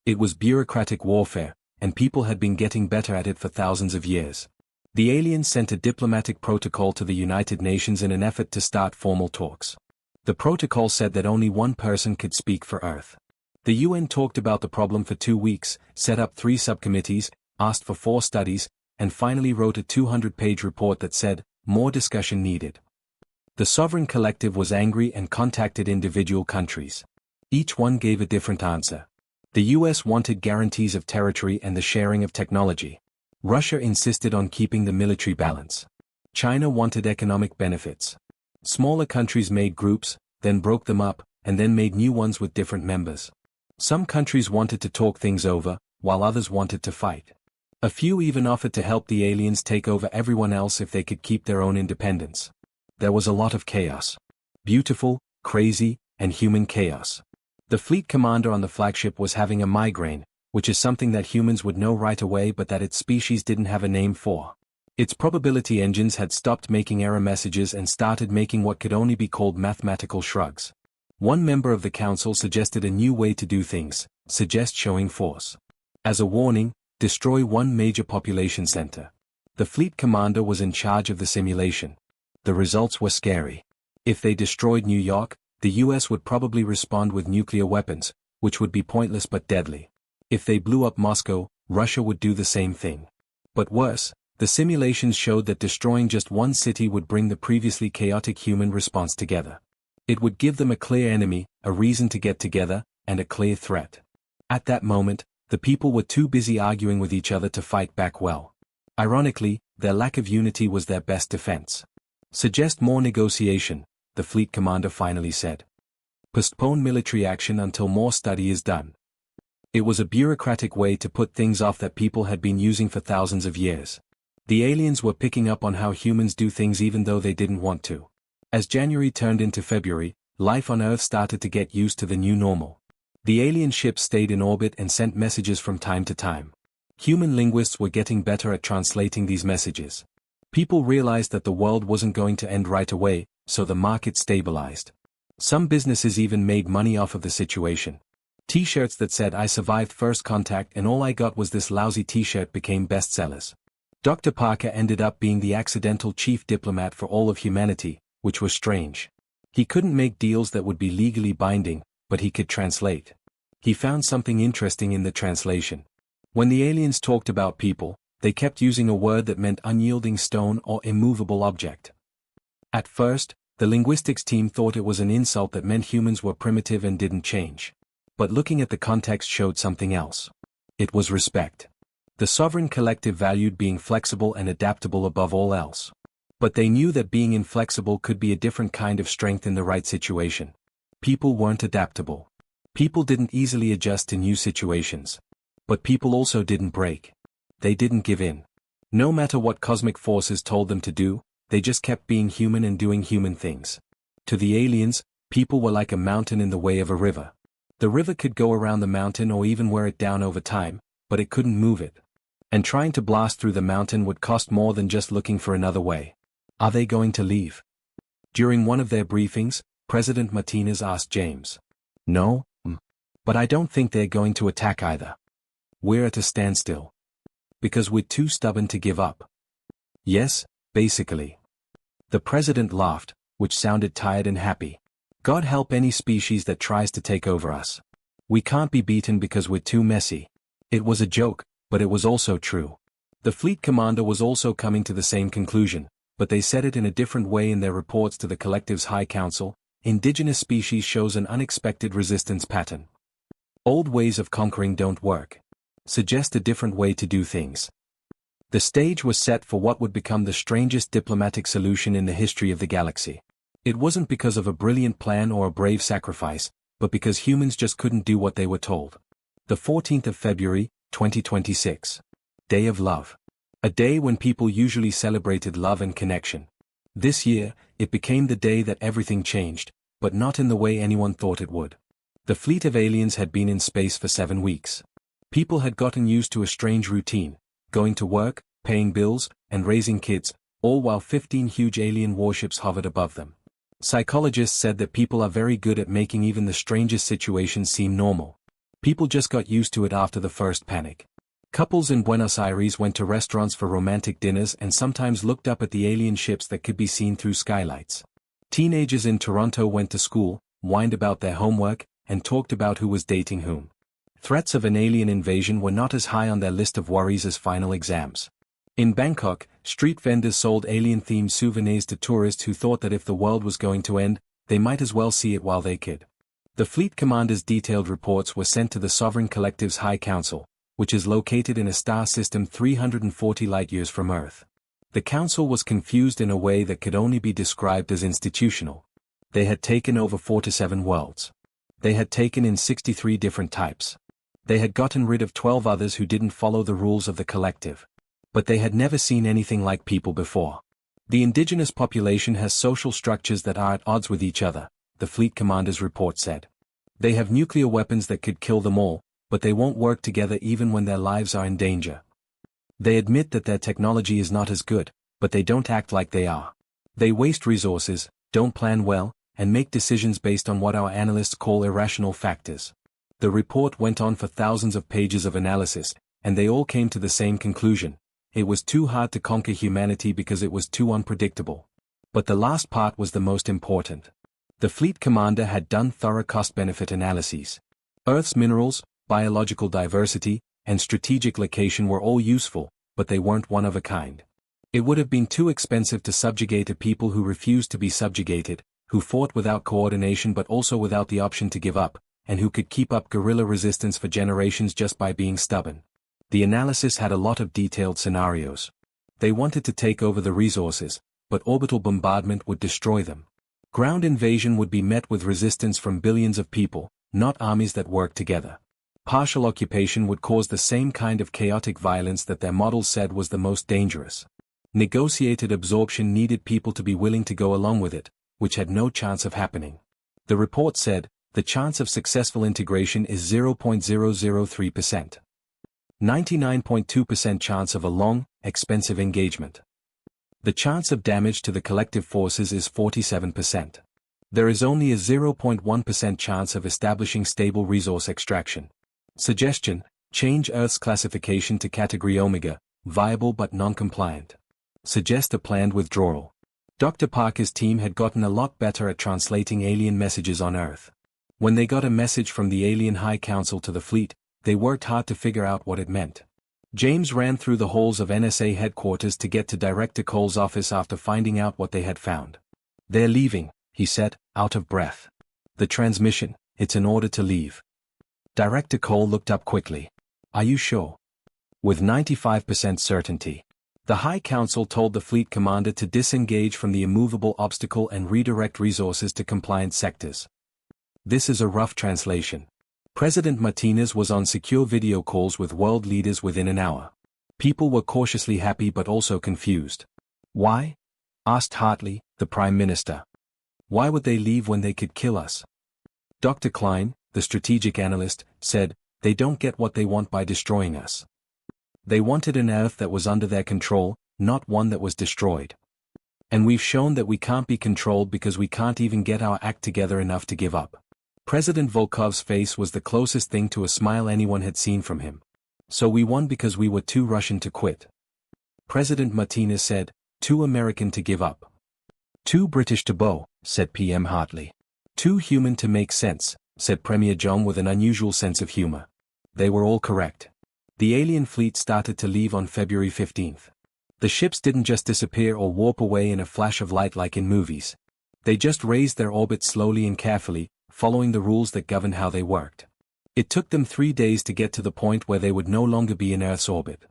It was bureaucratic warfare, and people had been getting better at it for thousands of years. The aliens sent a diplomatic protocol to the United Nations in an effort to start formal talks. The protocol said that only one person could speak for Earth. The UN talked about the problem for 2 weeks, set up 3 subcommittees, asked for 4 studies, and finally wrote a 200-page report that said, more discussion needed. The sovereign collective was angry and contacted individual countries. Each one gave a different answer. The US wanted guarantees of territory and the sharing of technology. Russia insisted on keeping the military balance. China wanted economic benefits. Smaller countries made groups, then broke them up, and then made new ones with different members. Some countries wanted to talk things over, while others wanted to fight. A few even offered to help the aliens take over everyone else if they could keep their own independence. There was a lot of chaos. Beautiful, crazy, and human chaos. The fleet commander on the flagship was having a migraine, which is something that humans would know right away but that its species didn't have a name for. Its probability engines had stopped making error messages and started making what could only be called mathematical shrugs. One member of the council suggested a new way to do things: suggest showing force. As a warning, destroy one major population center. The fleet commander was in charge of the simulation. The results were scary. If they destroyed New York, the US would probably respond with nuclear weapons, which would be pointless but deadly. If they blew up Moscow, Russia would do the same thing. But worse, the simulations showed that destroying just one city would bring the previously chaotic human response together. It would give them a clear enemy, a reason to get together, and a clear threat. At that moment, the people were too busy arguing with each other to fight back well. Ironically, their lack of unity was their best defense. Suggest more negotiation, the fleet commander finally said. Postpone military action until more study is done. It was a bureaucratic way to put things off that people had been using for thousands of years. The aliens were picking up on how humans do things even though they didn't want to. As January turned into February, life on Earth started to get used to the new normal. The alien ships stayed in orbit and sent messages from time to time. Human linguists were getting better at translating these messages. People realized that the world wasn't going to end right away, so the market stabilized. Some businesses even made money off of the situation. T-shirts that said "I survived first contact and all I got was this lousy t-shirt" became bestsellers. Dr. Parker ended up being the accidental chief diplomat for all of humanity, which was strange. He couldn't make deals that would be legally binding, but he could translate. He found something interesting in the translation. When the aliens talked about people, they kept using a word that meant unyielding stone or immovable object. At first, the linguistics team thought it was an insult that meant humans were primitive and didn't change. But looking at the context showed something else. It was respect. The sovereign collective valued being flexible and adaptable above all else. But they knew that being inflexible could be a different kind of strength in the right situation. People weren't adaptable. People didn't easily adjust to new situations. But people also didn't break. They didn't give in. No matter what cosmic forces told them to do, they just kept being human and doing human things. To the aliens, people were like a mountain in the way of a river. The river could go around the mountain or even wear it down over time, but it couldn't move it. And trying to blast through the mountain would cost more than just looking for another way. Are they going to leave? During one of their briefings, President Martinez asked James. No, but I don't think they're going to attack either. We're at a standstill. Because we're too stubborn to give up. Yes, basically. The president laughed, which sounded tired and happy. God help any species that tries to take over us. We can't be beaten because we're too messy. It was a joke, but it was also true. The fleet commander was also coming to the same conclusion. but they said it in a different way in their reports to the collective's High Council. Indigenous species shows an unexpected resistance pattern. Old ways of conquering don't work. Suggest a different way to do things. The stage was set for what would become the strangest diplomatic solution in the history of the galaxy. It wasn't because of a brilliant plan or a brave sacrifice, but because humans just couldn't do what they were told. The 14th of February, 2026. Day of Love. A day when people usually celebrated love and connection. This year, it became the day that everything changed, but not in the way anyone thought it would. The fleet of aliens had been in space for 7 weeks. People had gotten used to a strange routine, going to work, paying bills, and raising kids, all while 15 huge alien warships hovered above them. Psychologists said that people are very good at making even the strangest situations seem normal. People just got used to it after the first panic. Couples in Buenos Aires went to restaurants for romantic dinners and sometimes looked up at the alien ships that could be seen through skylights. Teenagers in Toronto went to school, whined about their homework, and talked about who was dating whom. Threats of an alien invasion were not as high on their list of worries as final exams. In Bangkok, street vendors sold alien-themed souvenirs to tourists who thought that if the world was going to end, they might as well see it while they could. The fleet commander's detailed reports were sent to the Sovereign Collective's High Council, which is located in a star system 340 light-years from Earth. The council was confused in a way that could only be described as institutional. They had taken over 4 to 7 worlds. They had taken in 63 different types. They had gotten rid of 12 others who didn't follow the rules of the collective. But they had never seen anything like people before. The indigenous population has social structures that are at odds with each other, the fleet commander's report said. They have nuclear weapons that could kill them all, but they won't work together even when their lives are in danger. They admit that their technology is not as good, but they don't act like they are. They waste resources, don't plan well, and make decisions based on what our analysts call irrational factors. The report went on for thousands of pages of analysis, and they all came to the same conclusion. It was too hard to conquer humanity because it was too unpredictable. But the last part was the most important. The fleet commander had done thorough cost-benefit analyses. Earth's minerals, biological diversity, and strategic location were all useful, but they weren't one of a kind. It would have been too expensive to subjugate a people who refused to be subjugated, who fought without coordination but also without the option to give up, and who could keep up guerrilla resistance for generations just by being stubborn. The analysis had a lot of detailed scenarios. They wanted to take over the resources, but orbital bombardment would destroy them. Ground invasion would be met with resistance from billions of people, not armies that work together. Partial occupation would cause the same kind of chaotic violence that their models said was the most dangerous. Negotiated absorption needed people to be willing to go along with it, which had no chance of happening. The report said, the chance of successful integration is 0.003%. 99.2% chance of a long, expensive engagement. The chance of damage to the collective forces is 47%. There is only a 0.1% chance of establishing stable resource extraction. Suggestion: change Earth's classification to Category Omega, viable but non-compliant. Suggest a planned withdrawal. Dr. Parker's team had gotten a lot better at translating alien messages on Earth. When they got a message from the Alien High Council to the fleet, they worked hard to figure out what it meant. James ran through the halls of NSA headquarters to get to Director Cole's office after finding out what they had found. "They're leaving," he said, out of breath. "The transmission, it's an order to leave." Director Cole looked up quickly. "Are you sure?" "With 95% certainty." The High Council told the fleet commander to disengage from the immovable obstacle and redirect resources to compliant sectors. This is a rough translation. President Martinez was on secure video calls with world leaders within an hour. People were cautiously happy but also confused. "Why?" asked Hartley, the Prime Minister. "Why would they leave when they could kill us?" Dr. Klein, the strategic analyst, said, "They don't get what they want by destroying us. They wanted an Earth that was under their control, not one that was destroyed. And we've shown that we can't be controlled because we can't even get our act together enough to give up." President Volkov's face was the closest thing to a smile anyone had seen from him. "So we won because we were too Russian to quit." President Martinez said, "Too American to give up." "Too British to bow," said PM Hartley. "Too human to make sense," said Premier John with an unusual sense of humor. They were all correct. The alien fleet started to leave on February 15th. The ships didn't just disappear or warp away in a flash of light like in movies. They just raised their orbits slowly and carefully, following the rules that governed how they worked. It took them 3 days to get to the point where they would no longer be in Earth's orbit.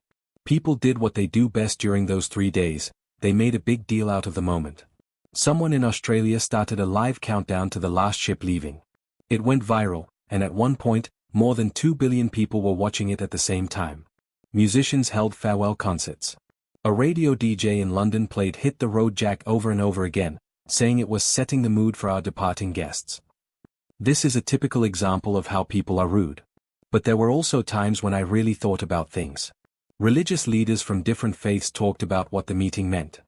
People did what they do best during those 3 days, they made a big deal out of the moment. Someone in Australia started a live countdown to the last ship leaving. It went viral, and at one point, more than 2 billion people were watching it at the same time. Musicians held farewell concerts. A radio DJ in London played Hit the Road Jack over and over again, saying it was setting the mood for our departing guests. This is a typical example of how people are rude. But there were also times when I really thought about things. Religious leaders from different faiths talked about what the meeting meant.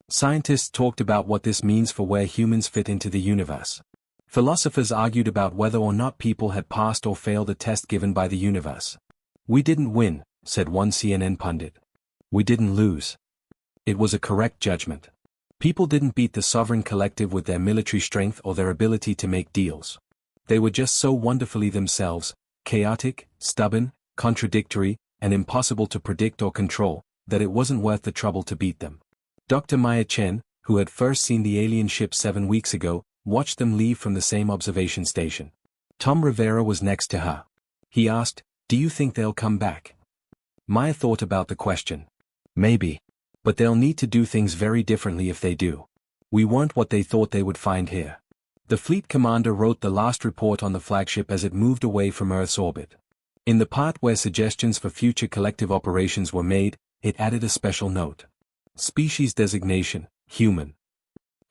Scientists talked about what this means for where humans fit into the universe. Philosophers argued about whether or not people had passed or failed a test given by the universe. "We didn't win," said one CNN pundit. "We didn't lose. It was a correct judgment. People didn't beat the sovereign collective with their military strength or their ability to make deals. They were just so wonderfully themselves, chaotic, stubborn, contradictory, and impossible to predict or control, that it wasn't worth the trouble to beat them." Dr. Maya Chen, who had first seen the alien ship 7 weeks ago, watched them leave from the same observation station. Tom Rivera was next to her. He asked, "Do you think they'll come back?" Maya thought about the question. "Maybe. But they'll need to do things very differently if they do. We weren't what they thought they would find here." The fleet commander wrote the last report on the flagship as it moved away from Earth's orbit. In the part where suggestions for future collective operations were made, it added a special note. Species designation, human.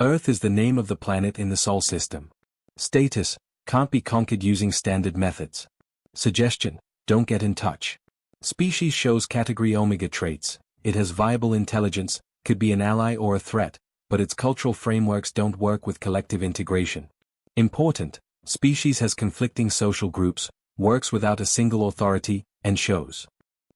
Earth is the name of the planet in the Sol system. Status, can't be conquered using standard methods. Suggestion, don't get in touch. Species shows category omega traits, it has viable intelligence, could be an ally or a threat, but its cultural frameworks don't work with collective integration. Important, species has conflicting social groups, works without a single authority, and shows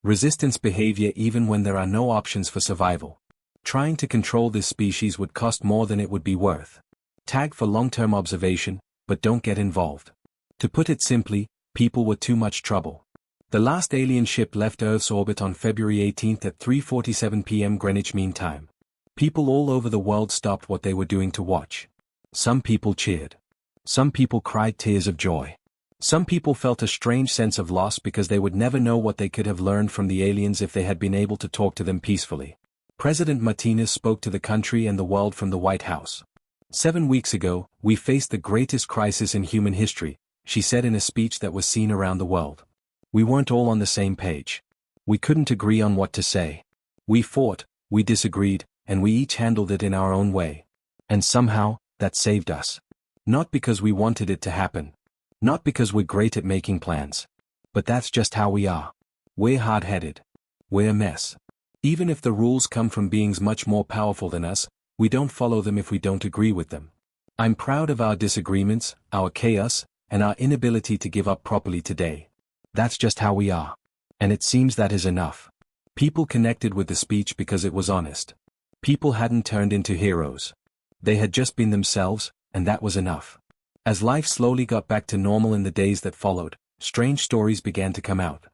resistance behavior even when there are no options for survival. Trying to control this species would cost more than it would be worth. Tag for long-term observation, but don't get involved. To put it simply, people were too much trouble. The last alien ship left Earth's orbit on February 18 at 3:47 p.m. Greenwich Mean Time. People all over the world stopped what they were doing to watch. Some people cheered. Some people cried tears of joy. Some people felt a strange sense of loss because they would never know what they could have learned from the aliens if they had been able to talk to them peacefully. President Martinez spoke to the country and the world from the White House. 7 weeks ago, we faced the greatest crisis in human history, she said in a speech that was seen around the world. We weren't all on the same page. We couldn't agree on what to say. We fought, we disagreed, and we each handled it in our own way. And somehow, that saved us. Not because we wanted it to happen. Not because we're great at making plans. But that's just how we are. We're hard-headed. We're a mess. Even if the rules come from beings much more powerful than us, we don't follow them if we don't agree with them. I'm proud of our disagreements, our chaos, and our inability to give up properly today. That's just how we are. And it seems that is enough. People connected with the speech because it was honest. People hadn't turned into heroes. They had just been themselves, and that was enough. As life slowly got back to normal in the days that followed, strange stories began to come out.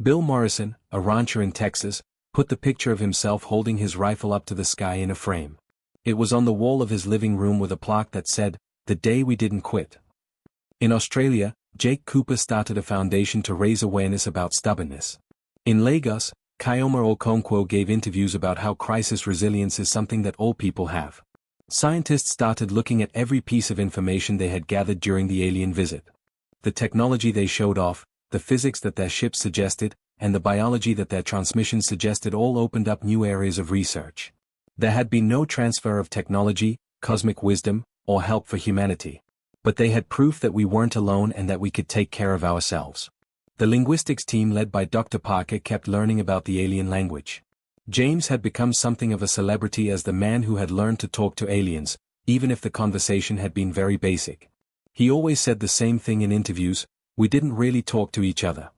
Bill Morrison, a rancher in Texas, put the picture of himself holding his rifle up to the sky in a frame. It was on the wall of his living room with a plaque that said, "The day we didn't quit." In Australia, Jake Cooper started a foundation to raise awareness about stubbornness. In Lagos, Kayoma Okonkwo gave interviews about how crisis resilience is something that all people have. Scientists started looking at every piece of information they had gathered during the alien visit. The technology they showed off, the physics that their ships suggested, and the biology that their transmissions suggested all opened up new areas of research. There had been no transfer of technology, cosmic wisdom, or help for humanity. But they had proof that we weren't alone and that we could take care of ourselves. The linguistics team led by Dr. Parker kept learning about the alien language. James had become something of a celebrity as the man who had learned to talk to aliens, even if the conversation had been very basic. He always said the same thing in interviews, we didn't really talk to each other.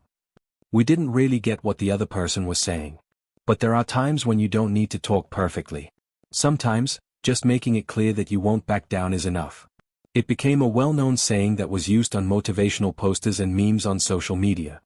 We didn't really get what the other person was saying. But there are times when you don't need to talk perfectly. Sometimes, just making it clear that you won't back down is enough. It became a well-known saying that was used on motivational posters and memes on social media.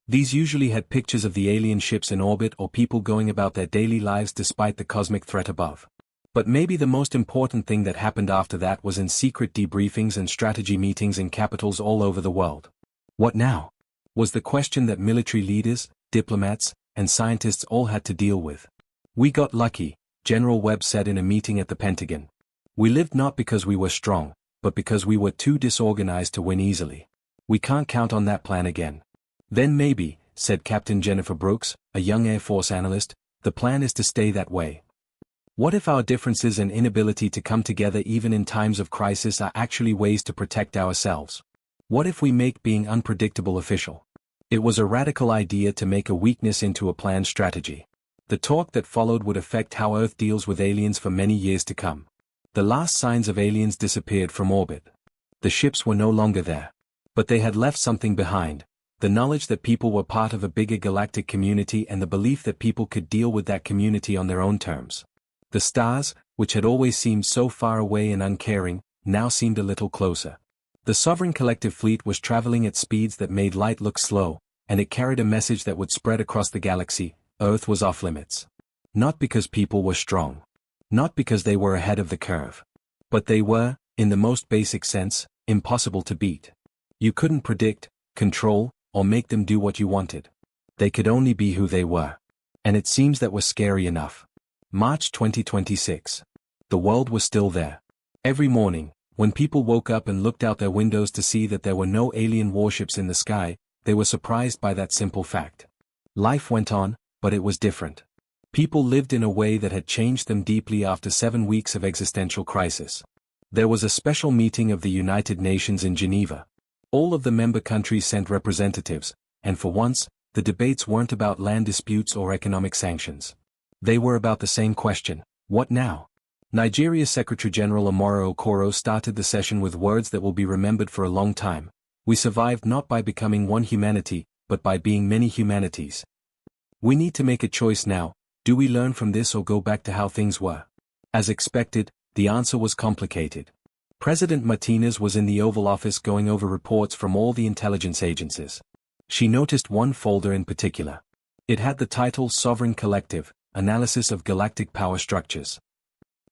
These usually had pictures of the alien ships in orbit or people going about their daily lives despite the cosmic threat above. But maybe the most important thing that happened after that was in secret debriefings and strategy meetings in capitals all over the world. What now? Was the question that military leaders, diplomats, and scientists all had to deal with. We got lucky, General Webb said in a meeting at the Pentagon. We lived not because we were strong, but because we were too disorganized to win easily. We can't count on that plan again. Then maybe, said Captain Jennifer Brooks, a young Air Force analyst, the plan is to stay that way. What if our differences and inability to come together even in times of crisis are actually ways to protect ourselves? What if we make being unpredictable official? It was a radical idea to make a weakness into a planned strategy. The talk that followed would affect how Earth deals with aliens for many years to come. The last signs of aliens disappeared from orbit. The ships were no longer there. But they had left something behind. The knowledge that people were part of a bigger galactic community and the belief that people could deal with that community on their own terms. The stars, which had always seemed so far away and uncaring, now seemed a little closer. The sovereign collective fleet was traveling at speeds that made light look slow, and it carried a message that would spread across the galaxy: Earth was off limits. Not because people were strong. Not because they were ahead of the curve. But they were, in the most basic sense, impossible to beat. You couldn't predict, control, or make them do what you wanted. They could only be who they were. And it seems that was scary enough. March 2026. The world was still there. Every morning, when people woke up and looked out their windows to see that there were no alien warships in the sky, they were surprised by that simple fact. Life went on, but it was different. People lived in a way that had changed them deeply after 7 weeks of existential crisis. There was a special meeting of the United Nations in Geneva. All of the member countries sent representatives, and for once, the debates weren't about land disputes or economic sanctions. They were about the same question: what now? Nigeria's Secretary General Amora Okoro started the session with words that will be remembered for a long time. We survived not by becoming one humanity, but by being many humanities. We need to make a choice now. Do we learn from this or go back to how things were? As expected, the answer was complicated. President Martinez was in the Oval Office going over reports from all the intelligence agencies. She noticed one folder in particular. It had the title Sovereign Collective, Analysis of Galactic Power Structures.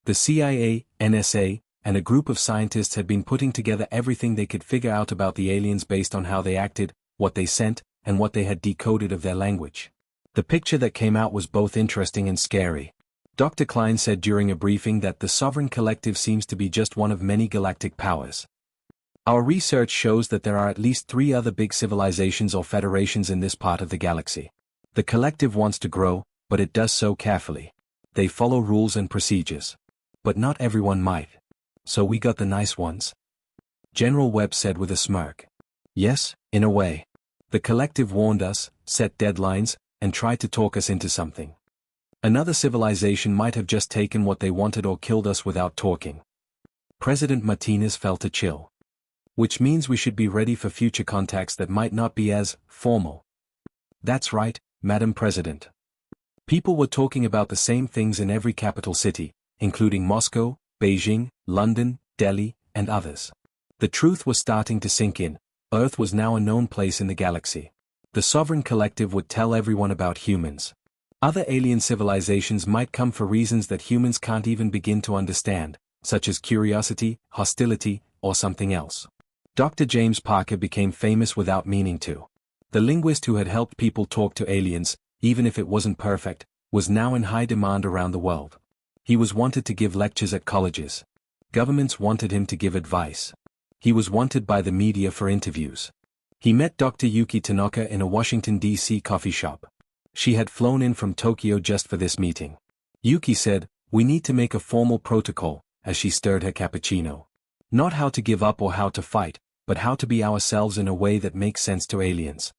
The CIA, NSA, and a group of scientists had been putting together everything they could figure out about the aliens based on how they acted, what they sent, and what they had decoded of their language. The picture that came out was both interesting and scary. Dr. Klein said during a briefing that the Sovereign Collective seems to be just one of many galactic powers. Our research shows that there are at least 3 other big civilizations or federations in this part of the galaxy. The collective wants to grow, but it does so carefully. They follow rules and procedures. But not everyone might. So we got the nice ones? General Webb said with a smirk. Yes, in a way. The collective warned us, set deadlines, and tried to talk us into something. Another civilization might have just taken what they wanted or killed us without talking. President Martinez felt a chill. Which means we should be ready for future contacts that might not be as formal. That's right, Madam President. People were talking about the same things in every capital city, including Moscow, Beijing, London, Delhi, and others. The truth was starting to sink in. Earth was now a known place in the galaxy. The Sovereign Collective would tell everyone about humans. Other alien civilizations might come for reasons that humans can't even begin to understand, such as curiosity, hostility, or something else. Dr. James Parker became famous without meaning to. The linguist who had helped people talk to aliens, even if it wasn't perfect, was now in high demand around the world. He was wanted to give lectures at colleges. Governments wanted him to give advice. He was wanted by the media for interviews. He met Dr. Yuki Tanaka in a Washington, D.C. coffee shop. She had flown in from Tokyo just for this meeting. Yuki said, "We need to make a formal protocol," as she stirred her cappuccino. Not how to give up or how to fight, but how to be ourselves in a way that makes sense to aliens.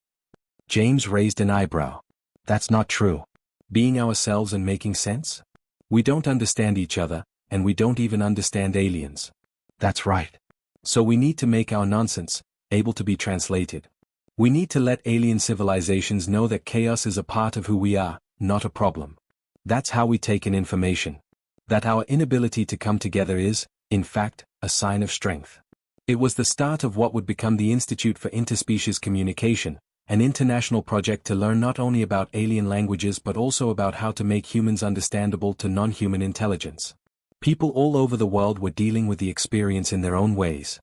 James raised an eyebrow. That's not true. Being ourselves and making sense? We don't understand each other, and we don't even understand aliens. That's right. So we need to make our nonsense able to be translated. We need to let alien civilizations know that chaos is a part of who we are, not a problem. That's how we take in information. That our inability to come together is, in fact, a sign of strength. It was the start of what would become the Institute for Interspecies Communication, an international project to learn not only about alien languages but also about how to make humans understandable to non-human intelligence. People all over the world were dealing with the experience in their own ways.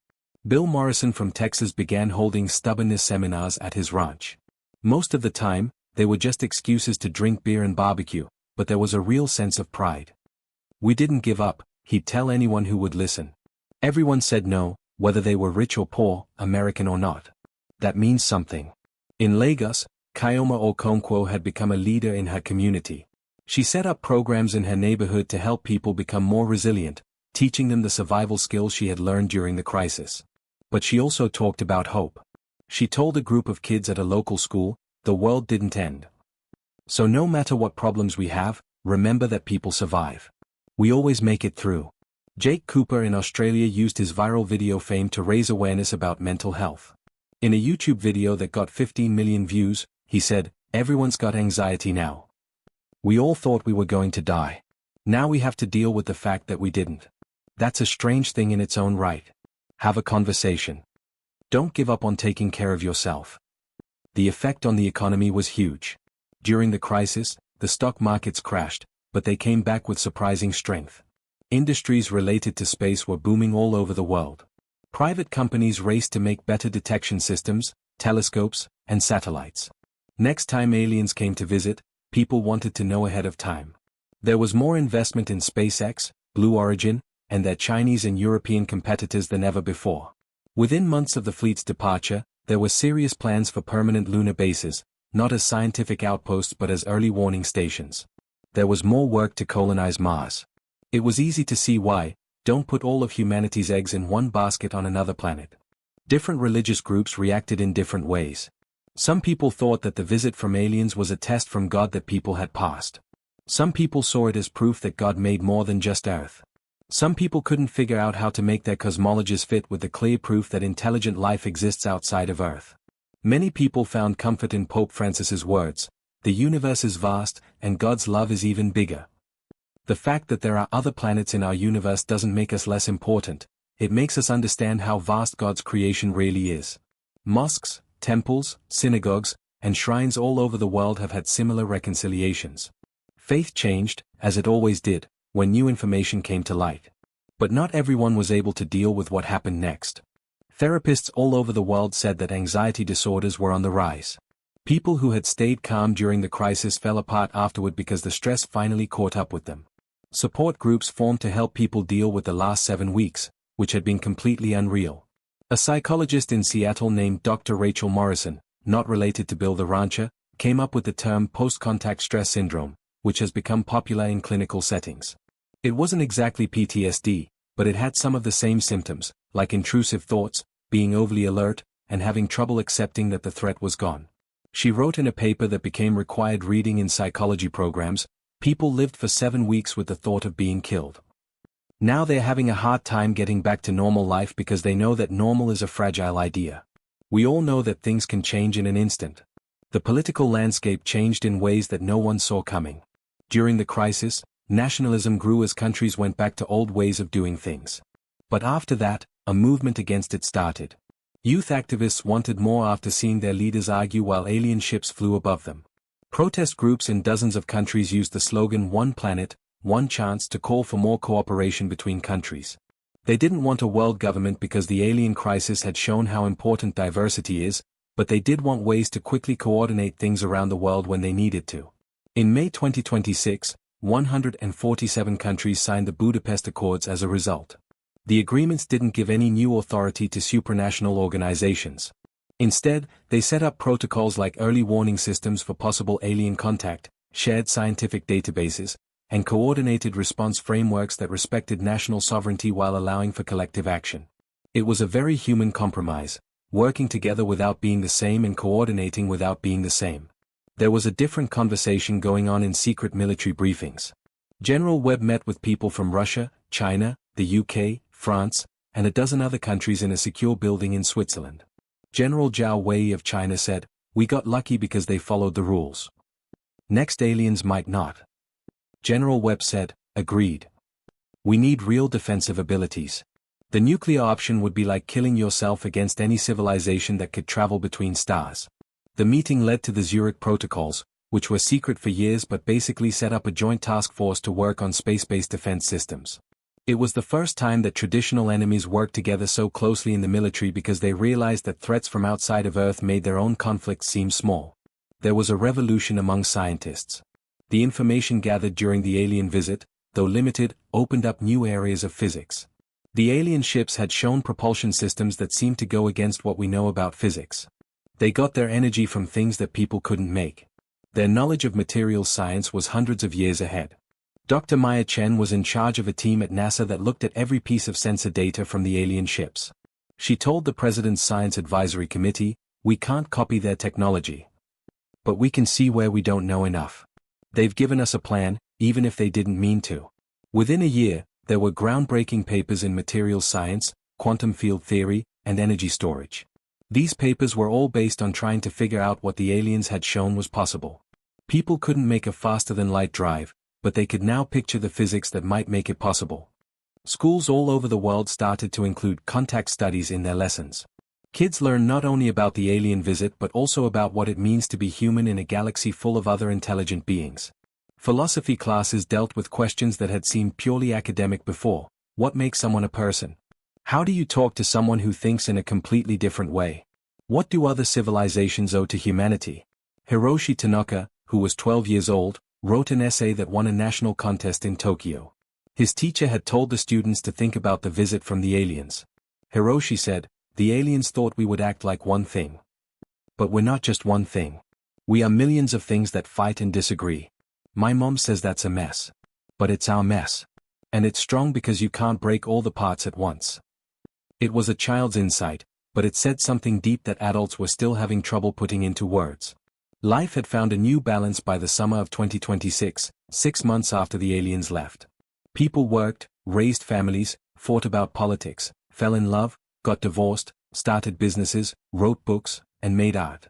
Bill Morrison from Texas began holding stubbornness seminars at his ranch. Most of the time, they were just excuses to drink beer and barbecue, but there was a real sense of pride. We didn't give up, he'd tell anyone who would listen. Everyone said no, whether they were rich or poor, American or not. That means something. In Lagos, Chioma Okonkwo had become a leader in her community. She set up programs in her neighborhood to help people become more resilient, teaching them the survival skills she had learned during the crisis. But she also talked about hope. She told a group of kids at a local school, the world didn't end. So no matter what problems we have, remember that people survive. We always make it through. Jake Cooper in Australia used his viral video fame to raise awareness about mental health. In a YouTube video that got 15 million views, he said, "Everyone's got anxiety now. We all thought we were going to die. Now we have to deal with the fact that we didn't. That's a strange thing in its own right. Have a conversation. Don't give up on taking care of yourself." The effect on the economy was huge. During the crisis, the stock markets crashed, but they came back with surprising strength. Industries related to space were booming all over the world. Private companies raced to make better detection systems, telescopes, and satellites. Next time aliens came to visit, people wanted to know ahead of time. There was more investment in SpaceX, Blue Origin, and their Chinese and European competitors than ever before. Within months of the fleet's departure, there were serious plans for permanent lunar bases, not as scientific outposts but as early warning stations. There was more work to colonize Mars. It was easy to see why. Don't put all of humanity's eggs in one basket on another planet. Different religious groups reacted in different ways. Some people thought that the visit from aliens was a test from God that people had passed. Some people saw it as proof that God made more than just Earth. Some people couldn't figure out how to make their cosmologies fit with the clear proof that intelligent life exists outside of Earth. Many people found comfort in Pope Francis's words, "The universe is vast, and God's love is even bigger." The fact that there are other planets in our universe doesn't make us less important, it makes us understand how vast God's creation really is. Mosques, temples, synagogues, and shrines all over the world have had similar reconciliations. Faith changed, as it always did, when new information came to light. But not everyone was able to deal with what happened next. Therapists all over the world said that anxiety disorders were on the rise. People who had stayed calm during the crisis fell apart afterward because the stress finally caught up with them. Support groups formed to help people deal with the last 7 weeks, which had been completely unreal. A psychologist in Seattle named Dr. Rachel Morrison, not related to Bill the Rancher, came up with the term post-contact stress syndrome, which has become popular in clinical settings. It wasn't exactly PTSD, but it had some of the same symptoms, like intrusive thoughts, being overly alert, and having trouble accepting that the threat was gone. She wrote in a paper that became required reading in psychology programs, "People lived for 7 weeks with the thought of being killed. Now they're having a hard time getting back to normal life because they know that normal is a fragile idea. We all know that things can change in an instant." The political landscape changed in ways that no one saw coming. During the crisis, nationalism grew as countries went back to old ways of doing things. But after that, a movement against it started. Youth activists wanted more after seeing their leaders argue while alien ships flew above them. Protest groups in dozens of countries used the slogan "One Planet, One Chance" to call for more cooperation between countries. They didn't want a world government because the alien crisis had shown how important diversity is, but they did want ways to quickly coordinate things around the world when they needed to. In May 2026, 147 countries signed the Budapest Accords as a result. The agreements didn't give any new authority to supranational organizations. Instead, they set up protocols like early warning systems for possible alien contact, shared scientific databases, and coordinated response frameworks that respected national sovereignty while allowing for collective action. It was a very human compromise, working together without being the same and coordinating without being the same. There was a different conversation going on in secret military briefings. General Webb met with people from Russia, China, the UK, France, and a dozen other countries in a secure building in Switzerland. General Zhao Wei of China said, "We got lucky because they followed the rules. Next aliens might not." General Webb said, "Agreed. We need real defensive abilities. The nuclear option would be like killing yourself against any civilization that could travel between stars. The meeting led to the Zurich Protocols, which were secret for years but basically set up a joint task force to work on space-based defense systems. It was the first time that traditional enemies worked together so closely in the military because they realized that threats from outside of Earth made their own conflicts seem small. There was a revolution among scientists. The information gathered during the alien visit, though limited, opened up new areas of physics. The alien ships had shown propulsion systems that seemed to go against what we know about physics. They got their energy from things that people couldn't make. Their knowledge of materials science was hundreds of years ahead. Dr. Maya Chen was in charge of a team at NASA that looked at every piece of sensor data from the alien ships. She told the President's Science Advisory Committee, "We can't copy their technology. But we can see where we don't know enough. They've given us a plan, even if they didn't mean to." Within a year, there were groundbreaking papers in materials science, quantum field theory, and energy storage. These papers were all based on trying to figure out what the aliens had shown was possible. People couldn't make a faster-than-light drive, but they could now picture the physics that might make it possible. Schools all over the world started to include contact studies in their lessons. Kids learn not only about the alien visit but also about what it means to be human in a galaxy full of other intelligent beings. Philosophy classes dealt with questions that had seemed purely academic before. What makes someone a person? How do you talk to someone who thinks in a completely different way? What do other civilizations owe to humanity? Hiroshi Tanaka, who was 12 years old, wrote an essay that won a national contest in Tokyo. His teacher had told the students to think about the visit from the aliens. Hiroshi said, "The aliens thought we would act like one thing. But we're not just one thing. We are millions of things that fight and disagree. My mom says that's a mess. But it's our mess. And it's strong because you can't break all the parts at once." It was a child's insight, but it said something deep that adults were still having trouble putting into words. Life had found a new balance by the summer of 2026, 6 months after the aliens left. People worked, raised families, fought about politics, fell in love, got divorced, started businesses, wrote books, and made art.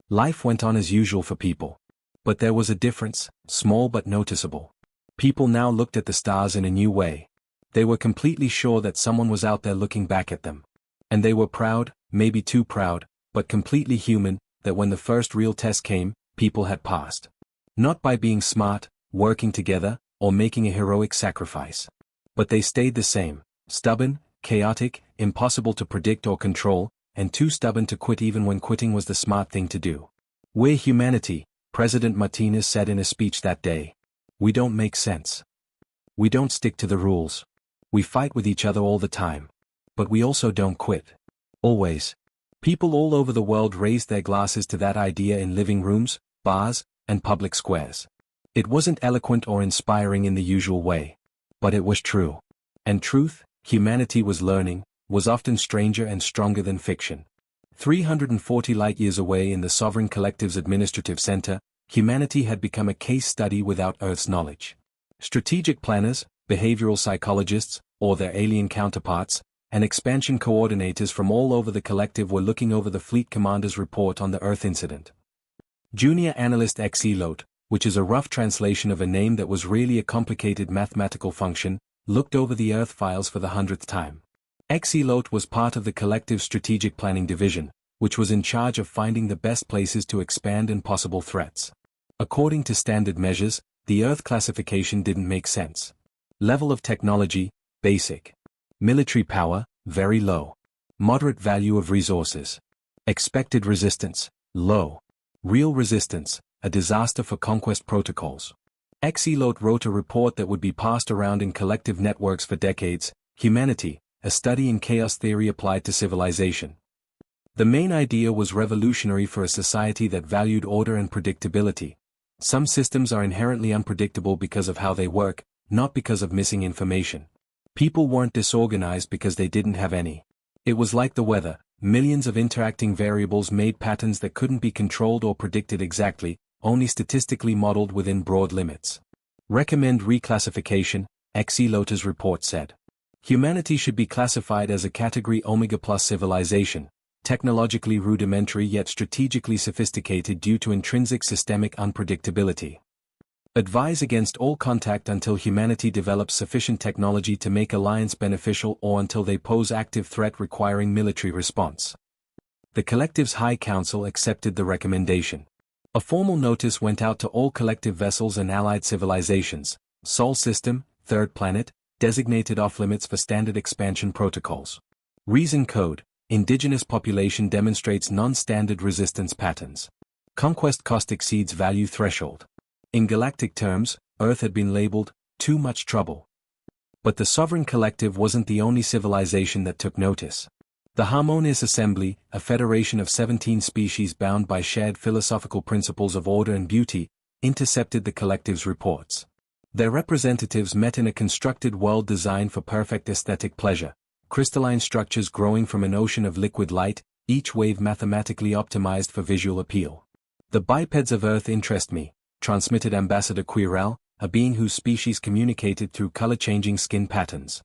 Life went on as usual for people. But there was a difference, small but noticeable. People now looked at the stars in a new way. They were completely sure that someone was out there looking back at them. And they were proud, maybe too proud, but completely human, that when the first real test came, people had passed. Not by being smart, working together, or making a heroic sacrifice. But they stayed the same, stubborn, chaotic, impossible to predict or control, and too stubborn to quit even when quitting was the smart thing to do. "We're humanity," President Martinez said in a speech that day. "We don't make sense. We don't stick to the rules. We fight with each other all the time. But we also don't quit. Always." People all over the world raised their glasses to that idea in living rooms, bars, and public squares. It wasn't eloquent or inspiring in the usual way. But it was true. And truth, humanity was learning, was often stranger and stronger than fiction. 340 light-years away in the Sovereign Collective's Administrative Center, humanity had become a case study without Earth's knowledge. Strategic planners, behavioral psychologists, or their alien counterparts, and expansion coordinators from all over the collective were looking over the fleet commander's report on the Earth incident. Junior Analyst Xelot, which is a rough translation of a name that was really a complicated mathematical function, looked over the Earth files for the 100th time. Xelot was part of the collective's strategic planning division, which was in charge of finding the best places to expand and possible threats. According to standard measures, the Earth classification didn't make sense. Level of technology, basic. Military power, very low. Moderate value of resources. Expected resistance, low. Real resistance, a disaster for conquest protocols. Xelot wrote a report that would be passed around in collective networks for decades, Humanity, a study in chaos theory applied to civilization. The main idea was revolutionary for a society that valued order and predictability. Some systems are inherently unpredictable because of how they work, not because of missing information. People weren't disorganized because they didn't have any. It was like the weather, millions of interacting variables made patterns that couldn't be controlled or predicted exactly, only statistically modeled within broad limits. Recommend reclassification, Xelot's report said. Humanity should be classified as a category Omega plus civilization, technologically rudimentary yet strategically sophisticated due to intrinsic systemic unpredictability. Advise against all contact until humanity develops sufficient technology to make alliance beneficial or until they pose active threat requiring military response. The collective's High Council accepted the recommendation. A formal notice went out to all collective vessels and allied civilizations, Sol System, Third Planet, designated off-limits for standard expansion protocols. Reason Code, indigenous population demonstrates non-standard resistance patterns. Conquest cost exceeds value threshold. In galactic terms, Earth had been labeled, too much trouble. But the Sovereign Collective wasn't the only civilization that took notice. The Harmonious Assembly, a federation of 17 species bound by shared philosophical principles of order and beauty, intercepted the collective's reports. Their representatives met in a constructed world designed for perfect aesthetic pleasure, crystalline structures growing from an ocean of liquid light, each wave mathematically optimized for visual appeal. The bipeds of Earth interest me, transmitted Ambassador Quirrell, a being whose species communicated through color-changing skin patterns.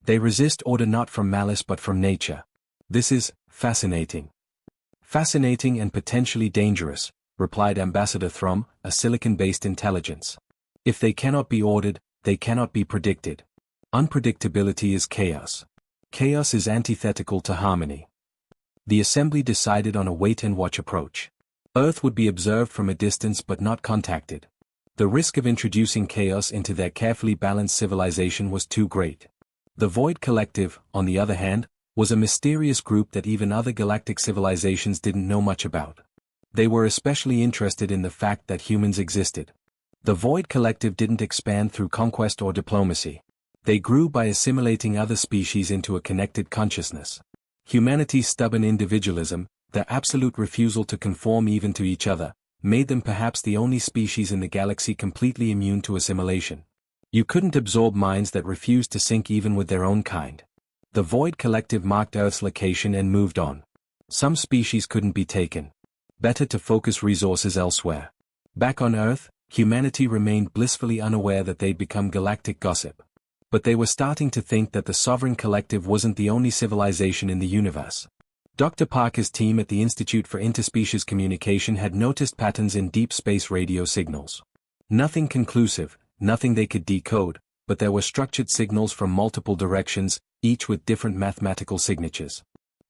They resist order not from malice but from nature. This is fascinating. Fascinating and potentially dangerous, replied Ambassador Thrum, a silicon-based intelligence. If they cannot be ordered, they cannot be predicted. Unpredictability is chaos. Chaos is antithetical to harmony. The Assembly decided on a wait-and-watch approach. Earth would be observed from a distance but not contacted. The risk of introducing chaos into their carefully balanced civilization was too great. The Void Collective, on the other hand, was a mysterious group that even other galactic civilizations didn't know much about. They were especially interested in the fact that humans existed. The Void Collective didn't expand through conquest or diplomacy. They grew by assimilating other species into a connected consciousness. Humanity's stubborn individualism, their absolute refusal to conform even to each other, made them perhaps the only species in the galaxy completely immune to assimilation. You couldn't absorb minds that refused to sync even with their own kind. The Void Collective marked Earth's location and moved on. Some species couldn't be taken. Better to focus resources elsewhere. Back on Earth, humanity remained blissfully unaware that they'd become galactic gossip. But they were starting to think that the Sovereign Collective wasn't the only civilization in the universe. Dr. Parker's team at the Institute for Interspecies Communication had noticed patterns in deep space radio signals. Nothing conclusive, nothing they could decode, but there were structured signals from multiple directions, each with different mathematical signatures.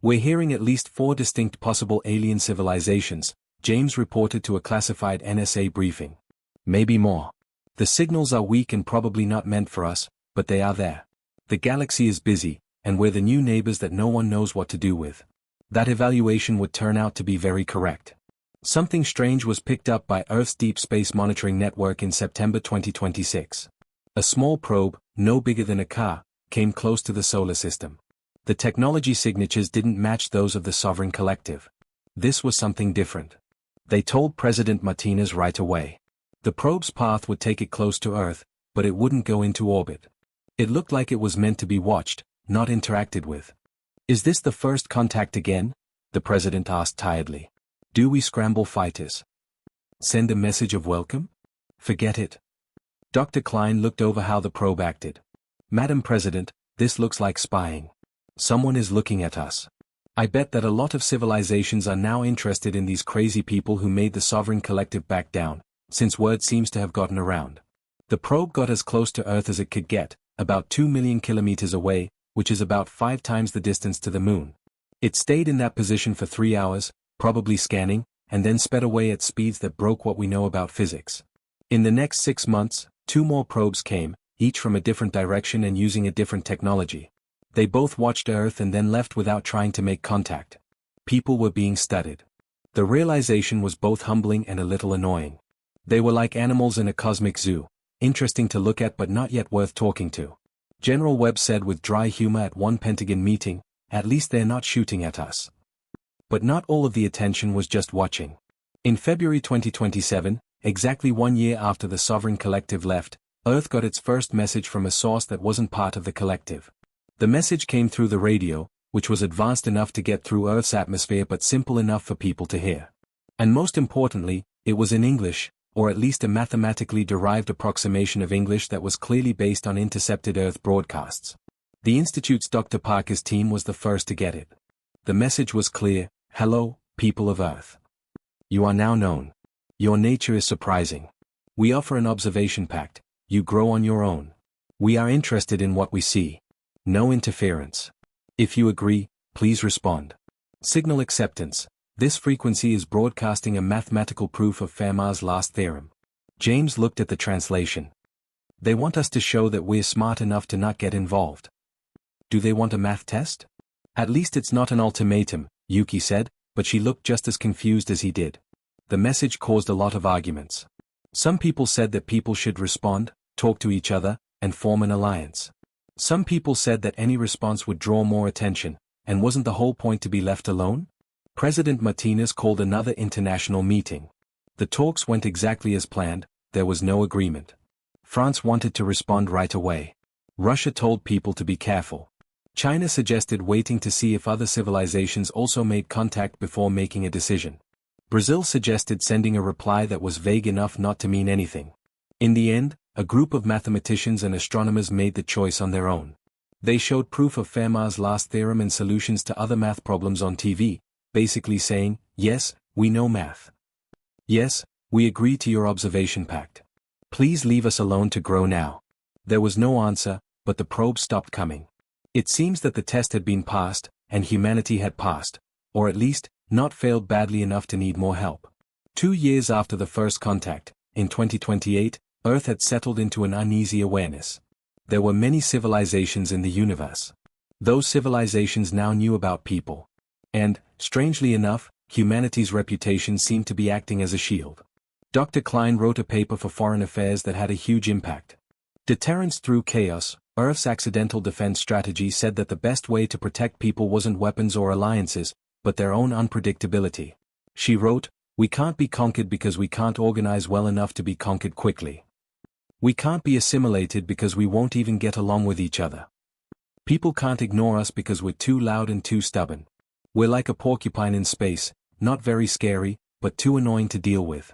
We're hearing at least 4 distinct possible alien civilizations, James reported to a classified NSA briefing. Maybe more. The signals are weak and probably not meant for us, but they are there. The galaxy is busy, and we're the new neighbors that no one knows what to do with. That evaluation would turn out to be very correct. Something strange was picked up by Earth's Deep Space Monitoring Network in September 2026. A small probe, no bigger than a car, came close to the solar system. The technology signatures didn't match those of the Sovereign Collective. This was something different. They told President Martinez right away. The probe's path would take it close to Earth, but it wouldn't go into orbit. It looked like it was meant to be watched, not interacted with. Is this the first contact again? The president asked tiredly. Do we scramble fighters? Send a message of welcome? Forget it. Dr. Klein looked over how the probe acted. Madam President, this looks like spying. Someone is looking at us. I bet that a lot of civilizations are now interested in these crazy people who made the Sovereign Collective back down, since word seems to have gotten around. The probe got as close to Earth as it could get, about 2 million kilometers away, which is about 5 times the distance to the moon. It stayed in that position for 3 hours, probably scanning, and then sped away at speeds that broke what we know about physics. In the next 6 months, 2 more probes came, each from a different direction and using a different technology. They both watched Earth and then left without trying to make contact. People were being studied. The realization was both humbling and a little annoying. They were like animals in a cosmic zoo, interesting to look at but not yet worth talking to. General Webb said with dry humor at one Pentagon meeting, at least they're not shooting at us. But not all of the attention was just watching. In February 2027, exactly 1 year after the Sovereign Collective left, Earth got its first message from a source that wasn't part of the collective. The message came through the radio, which was advanced enough to get through Earth's atmosphere but simple enough for people to hear. And most importantly, it was in English, or at least a mathematically derived approximation of English that was clearly based on intercepted Earth broadcasts. The Institute's Dr. Parker's team was the first to get it. The message was clear: hello, people of Earth. You are now known. Your nature is surprising. We offer an observation pact. You grow on your own. We are interested in what we see. No interference. If you agree, please respond. Signal acceptance. This frequency is broadcasting a mathematical proof of Fermat's last theorem. James looked at the translation. They want us to show that we're smart enough to not get involved. Do they want a math test? At least it's not an ultimatum, Yuki said, but she looked just as confused as he did. The message caused a lot of arguments. Some people said that people should respond, talk to each other, and form an alliance. Some people said that any response would draw more attention, and wasn't the whole point to be left alone? President Martinez called another international meeting. The talks went exactly as planned, there was no agreement. France wanted to respond right away. Russia told people to be careful. China suggested waiting to see if other civilizations also made contact before making a decision. Brazil suggested sending a reply that was vague enough not to mean anything. In the end, a group of mathematicians and astronomers made the choice on their own. They showed proof of Fermat's last theorem and solutions to other math problems on TV, basically saying, yes, we know math. Yes, we agree to your observation pact. Please leave us alone to grow now. There was no answer, but the probe stopped coming. It seems that the test had been passed, and humanity had passed, or at least, not failed badly enough to need more help. 2 years after the first contact, in 2028, Earth had settled into an uneasy awareness. There were many civilizations in the universe. Those civilizations now knew about people. And, strangely enough, humanity's reputation seemed to be acting as a shield. Dr. Klein wrote a paper for Foreign Affairs that had a huge impact. Deterrence through chaos. Earth's accidental defense strategy said that the best way to protect people wasn't weapons or alliances, but their own unpredictability. She wrote, we can't be conquered because we can't organize well enough to be conquered quickly. We can't be assimilated because we won't even get along with each other. People can't ignore us because we're too loud and too stubborn. We're like a porcupine in space, not very scary, but too annoying to deal with.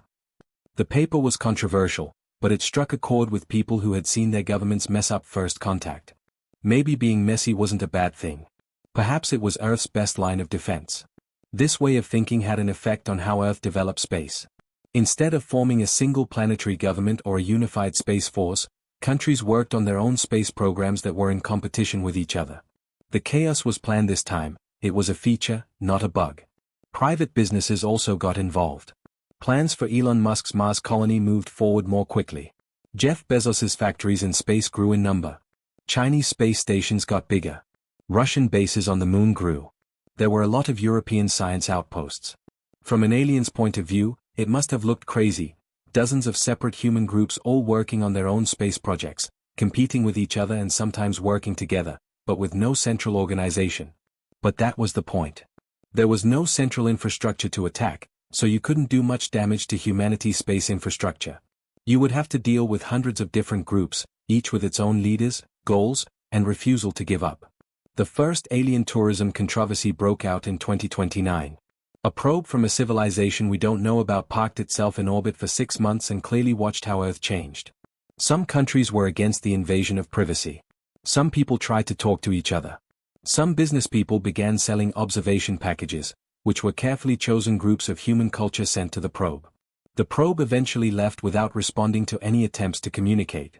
The paper was controversial, but it struck a chord with people who had seen their governments mess up first contact. Maybe being messy wasn't a bad thing. Perhaps it was Earth's best line of defense. This way of thinking had an effect on how Earth developed space. Instead of forming a single planetary government or a unified space force, countries worked on their own space programs that were in competition with each other. The chaos was planned this time, it was a feature, not a bug. Private businesses also got involved. Plans for Elon Musk's Mars colony moved forward more quickly. Jeff Bezos's factories in space grew in number. Chinese space stations got bigger. Russian bases on the moon grew. There were a lot of European science outposts. From an alien's point of view, it must have looked crazy. Dozens of separate human groups all working on their own space projects, competing with each other and sometimes working together, but with no central organization. But that was the point. There was no central infrastructure to attack, so you couldn't do much damage to humanity's space infrastructure. You would have to deal with hundreds of different groups, each with its own leaders, goals, and refusal to give up. The first alien tourism controversy broke out in 2029. A probe from a civilization we don't know about parked itself in orbit for 6 months and clearly watched how Earth changed. Some countries were against the invasion of privacy. Some people tried to talk to each other. Some business people began selling observation packages, which were carefully chosen groups of human culture sent to the probe. The probe eventually left without responding to any attempts to communicate.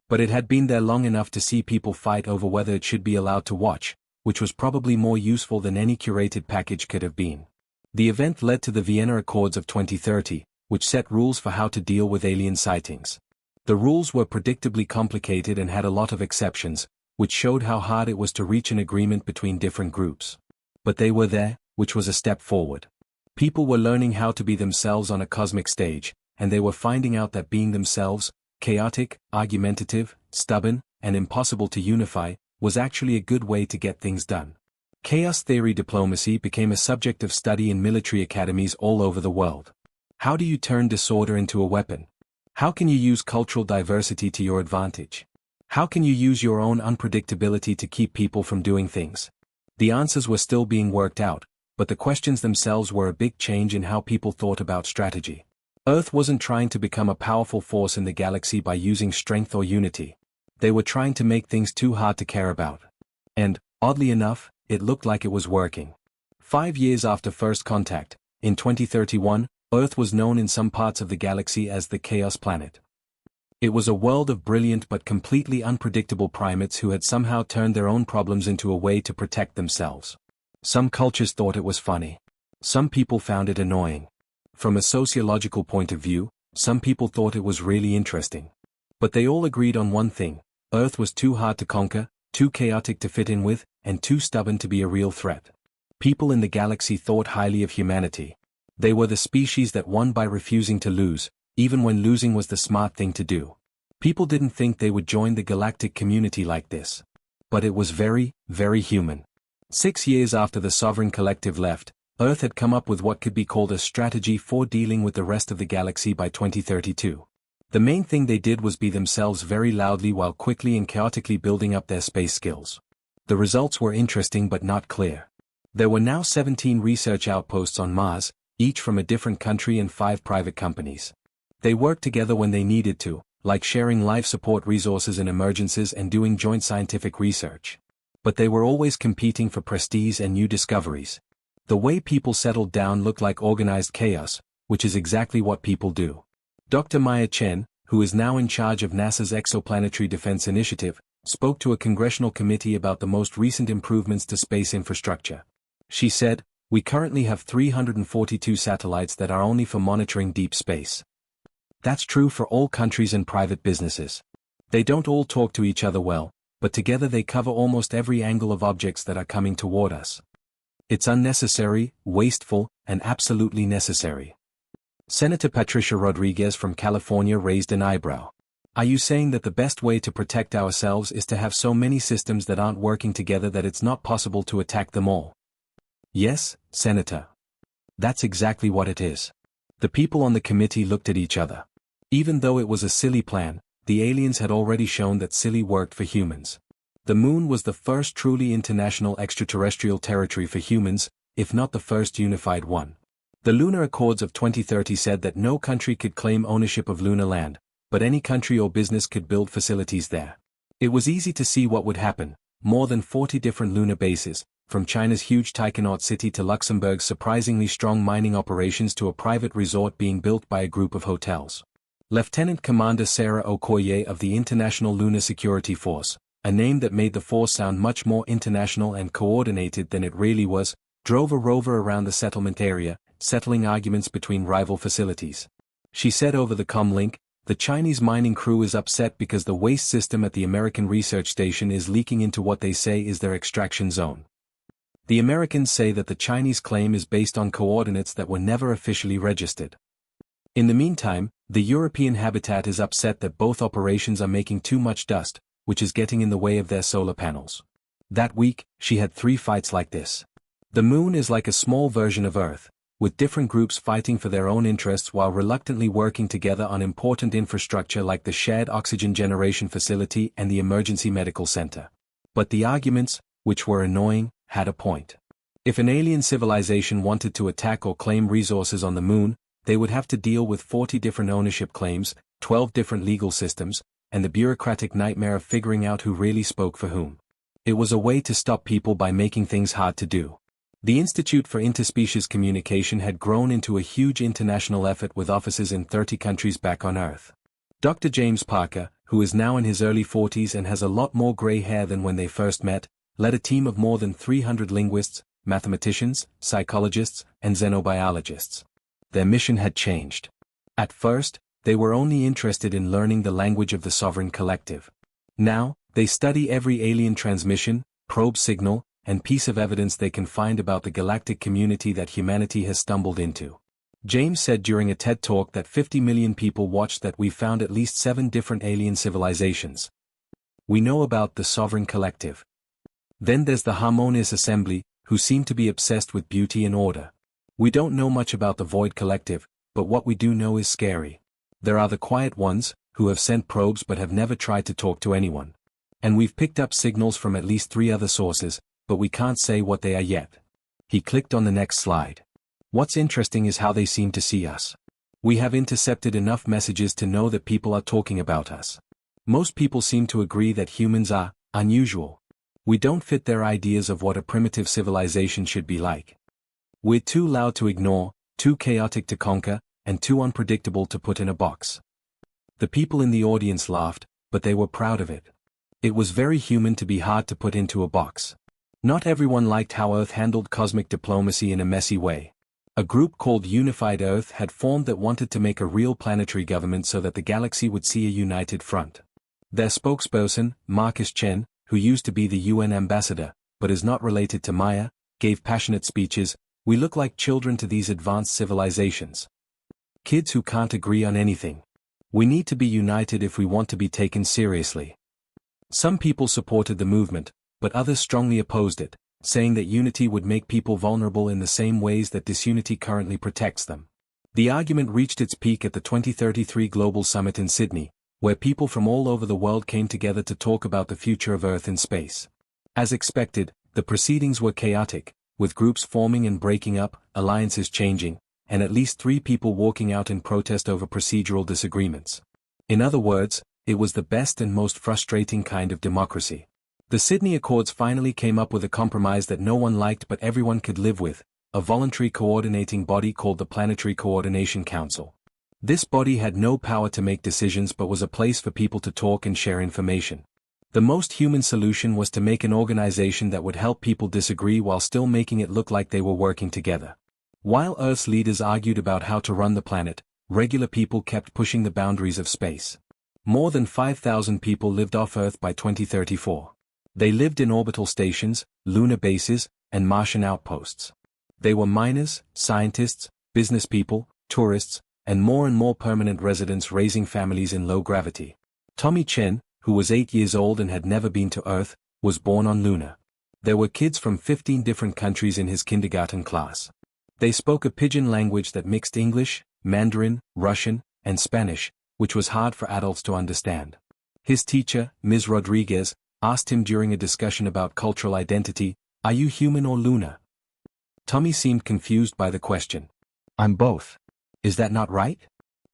But it had been there long enough to see people fight over whether it should be allowed to watch, which was probably more useful than any curated package could have been. The event led to the Vienna Accords of 2030, which set rules for how to deal with alien sightings. The rules were predictably complicated and had a lot of exceptions, which showed how hard it was to reach an agreement between different groups. But they were there, which was a step forward. People were learning how to be themselves on a cosmic stage, and they were finding out that being themselves, chaotic, argumentative, stubborn, and impossible to unify, was actually a good way to get things done. Chaos theory diplomacy became a subject of study in military academies all over the world. How do you turn disorder into a weapon? How can you use cultural diversity to your advantage? How can you use your own unpredictability to keep people from doing things? The answers were still being worked out, but the questions themselves were a big change in how people thought about strategy. Earth wasn't trying to become a powerful force in the galaxy by using strength or unity. They were trying to make things too hard to care about. And, oddly enough, it looked like it was working. 5 years after first contact, in 2031, Earth was known in some parts of the galaxy as the Chaos Planet. It was a world of brilliant but completely unpredictable primates who had somehow turned their own problems into a way to protect themselves. Some cultures thought it was funny. Some people found it annoying. From a sociological point of view, some people thought it was really interesting. But they all agreed on one thing: Earth was too hard to conquer, too chaotic to fit in with, and too stubborn to be a real threat. People in the galaxy thought highly of humanity. They were the species that won by refusing to lose, even when losing was the smart thing to do. People didn't think they would join the galactic community like this. But it was very, very human. 6 years after the Sovereign Collective left, Earth had come up with what could be called a strategy for dealing with the rest of the galaxy by 2032. The main thing they did was be themselves very loudly while quickly and chaotically building up their space skills. The results were interesting but not clear. There were now 17 research outposts on Mars, each from a different country, and 5 private companies. They worked together when they needed to, like sharing life support resources in emergencies and doing joint scientific research. But they were always competing for prestige and new discoveries. The way people settled down looked like organized chaos, which is exactly what people do. Dr. Maya Chen, who is now in charge of NASA's Exoplanetary Defense Initiative, spoke to a congressional committee about the most recent improvements to space infrastructure. She said, "We currently have 342 satellites that are only for monitoring deep space. That's true for all countries and private businesses. They don't all talk to each other well, but together they cover almost every angle of objects that are coming toward us. It's unnecessary, wasteful, and absolutely necessary." Senator Patricia Rodriguez from California raised an eyebrow. "Are you saying that the best way to protect ourselves is to have so many systems that aren't working together that it's not possible to attack them all?" "Yes, Senator. That's exactly what it is." The people on the committee looked at each other. Even though it was a silly plan, the aliens had already shown that silly worked for humans. The moon was the first truly international extraterrestrial territory for humans, if not the first unified one. The Lunar Accords of 2030 said that no country could claim ownership of lunar land, but any country or business could build facilities there. It was easy to see what would happen: more than 40 different lunar bases, from China's huge Taikonaut city to Luxembourg's surprisingly strong mining operations to a private resort being built by a group of hotels. Lieutenant Commander Sarah Okoye of the International Lunar Security Force, a name that made the force sound much more international and coordinated than it really was, drove a rover around the settlement area, settling arguments between rival facilities. She said over the comlink, "The Chinese mining crew is upset because the waste system at the American research station is leaking into what they say is their extraction zone. The Americans say that the Chinese claim is based on coordinates that were never officially registered. In the meantime, the European habitat is upset that both operations are making too much dust, which is getting in the way of their solar panels." That week, she had 3 fights like this. The moon is like a small version of Earth, with different groups fighting for their own interests while reluctantly working together on important infrastructure like the shared oxygen generation facility and the emergency medical center. But the arguments, which were annoying, had a point. If an alien civilization wanted to attack or claim resources on the moon, they would have to deal with 40 different ownership claims, 12 different legal systems, and the bureaucratic nightmare of figuring out who really spoke for whom. It was a way to stop people by making things hard to do. The Institute for Interspecies Communication had grown into a huge international effort with offices in 30 countries back on Earth. Dr. James Parker, who is now in his early 40s and has a lot more gray hair than when they first met, led a team of more than 300 linguists, mathematicians, psychologists, and xenobiologists. Their mission had changed. At first, they were only interested in learning the language of the Sovereign Collective. Now, they study every alien transmission, probe signal, and piece of evidence they can find about the galactic community that humanity has stumbled into. James said during a TED Talk that 50 million people watched that we found at least 7 different alien civilizations. We know about the Sovereign Collective. Then there's the Harmonious Assembly, who seem to be obsessed with beauty and order. We don't know much about the Void Collective, but what we do know is scary. There are the Quiet Ones, who have sent probes but have never tried to talk to anyone. And we've picked up signals from at least 3 other sources, but we can't say what they are yet." He clicked on the next slide. "What's interesting is how they seem to see us. We have intercepted enough messages to know that people are talking about us. Most people seem to agree that humans are unusual. We don't fit their ideas of what a primitive civilization should be like. We're too loud to ignore, too chaotic to conquer, and too unpredictable to put in a box." The people in the audience laughed, but they were proud of it. It was very human to be hard to put into a box. Not everyone liked how Earth handled cosmic diplomacy in a messy way. A group called Unified Earth had formed that wanted to make a real planetary government so that the galaxy would see a united front. Their spokesperson, Marcus Chen, who used to be the UN ambassador, but is not related to Maya, gave passionate speeches. "We look like children to these advanced civilizations. Kids who can't agree on anything. We need to be united if we want to be taken seriously." Some people supported the movement, but others strongly opposed it, saying that unity would make people vulnerable in the same ways that disunity currently protects them. The argument reached its peak at the 2033 Global Summit in Sydney, where people from all over the world came together to talk about the future of Earth in space. As expected, the proceedings were chaotic, with groups forming and breaking up, alliances changing, and at least 3 people walking out in protest over procedural disagreements. In other words, it was the best and most frustrating kind of democracy. The Sydney Accords finally came up with a compromise that no one liked but everyone could live with, a voluntary coordinating body called the Planetary Coordination Council. This body had no power to make decisions but was a place for people to talk and share information. The most human solution was to make an organization that would help people disagree while still making it look like they were working together. While Earth's leaders argued about how to run the planet, regular people kept pushing the boundaries of space. More than 5,000 people lived off Earth by 2034. They lived in orbital stations, lunar bases, and Martian outposts. They were miners, scientists, business people, tourists, and more permanent residents raising families in low gravity. Tommy Chen, who was 8 years old and had never been to Earth, was born on Luna. There were kids from 15 different countries in his kindergarten class. They spoke a pidgin language that mixed English, Mandarin, Russian, and Spanish, which was hard for adults to understand. His teacher, Ms. Rodriguez, asked him during a discussion about cultural identity, "Are you human or lunar?" Tommy seemed confused by the question. "I'm both. Is that not right?"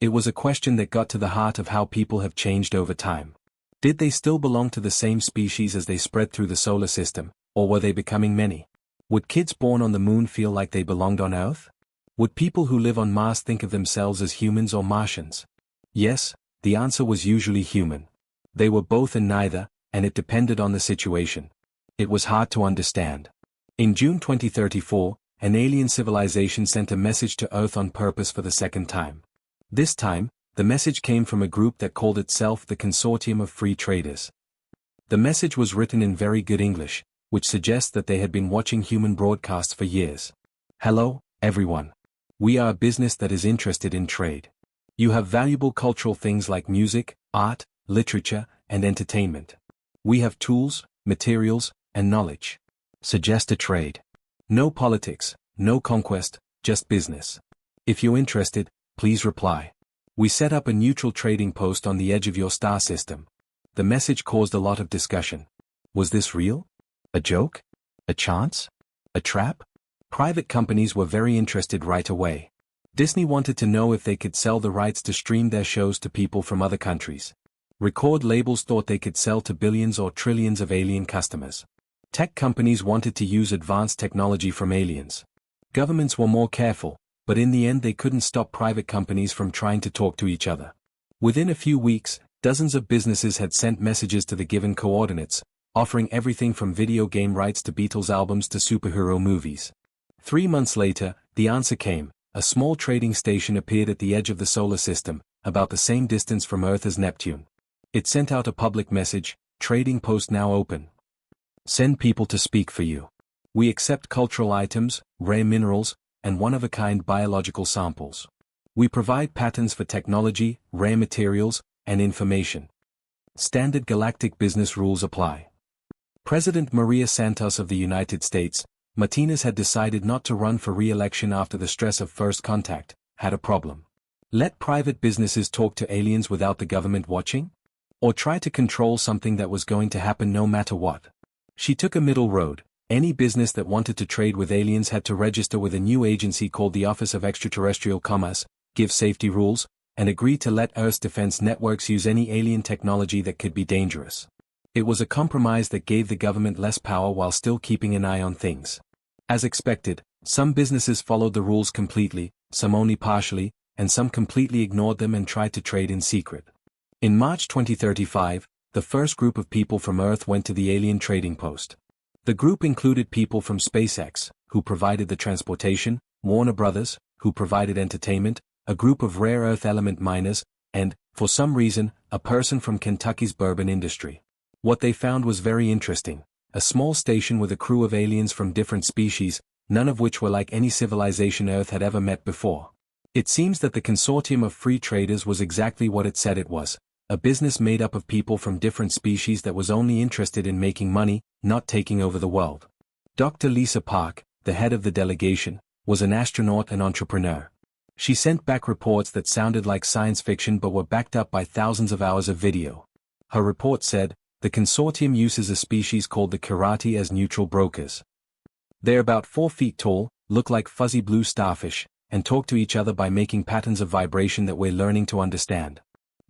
It was a question that got to the heart of how people have changed over time. Did they still belong to the same species as they spread through the solar system, or were they becoming many? Would kids born on the moon feel like they belonged on Earth? Would people who live on Mars think of themselves as humans or Martians? Yes, the answer was usually human. They were both and neither, and it depended on the situation. It was hard to understand. In June 2034, an alien civilization sent a message to Earth on purpose for the second time. This time, the message came from a group that called itself the Consortium of Free Traders. The message was written in very good English, which suggests that they had been watching human broadcasts for years. "Hello, everyone. We are a business that is interested in trade. You have valuable cultural things like music, art, literature, and entertainment. We have tools, materials, and knowledge. Suggest a trade. No politics, no conquest, just business. If you're interested, please reply. We set up a neutral trading post on the edge of your star system." The message caused a lot of discussion. Was this real? A joke? A chance? A trap? Private companies were very interested right away. Disney wanted to know if they could sell the rights to stream their shows to people from other countries. Record labels thought they could sell to billions or trillions of alien customers. Tech companies wanted to use advanced technology from aliens. Governments were more careful, but in the end they couldn't stop private companies from trying to talk to each other. Within a few weeks, dozens of businesses had sent messages to the given coordinates, offering everything from video game rights to Beatles albums to superhero movies. 3 months later, the answer came. A small trading station appeared at the edge of the solar system, about the same distance from Earth as Neptune. It sent out a public message, "Trading post now open. Send people to speak for you. We accept cultural items, rare minerals, and one-of-a-kind biological samples. We provide patterns for technology, rare materials, and information. Standard galactic business rules apply." President Maria Santos of the United States, Martinez had decided not to run for re-election after the stress of first contact, had a problem. Let private businesses talk to aliens without the government watching? Or try to control something that was going to happen no matter what? She took a middle road. Any business that wanted to trade with aliens had to register with a new agency called the Office of Extraterrestrial Commerce, give safety rules, and agree to let Earth's defense networks use any alien technology that could be dangerous. It was a compromise that gave the government less power while still keeping an eye on things. As expected, some businesses followed the rules completely, some only partially, and some completely ignored them and tried to trade in secret. In March 2035, the first group of people from Earth went to the alien trading post. The group included people from SpaceX, who provided the transportation, Warner Brothers, who provided entertainment, a group of rare earth element miners, and, for some reason, a person from Kentucky's bourbon industry. What they found was very interesting: a small station with a crew of aliens from different species, none of which were like any civilization Earth had ever met before. It seems that the consortium of free traders was exactly what it said it was: a business made up of people from different species that was only interested in making money, not taking over the world. Dr. Lisa Park, the head of the delegation, was an astronaut and entrepreneur. She sent back reports that sounded like science fiction but were backed up by thousands of hours of video. Her report said, the consortium uses a species called the Karate as neutral brokers. They're about 4 feet tall, look like fuzzy blue starfish, and talk to each other by making patterns of vibration that we're learning to understand.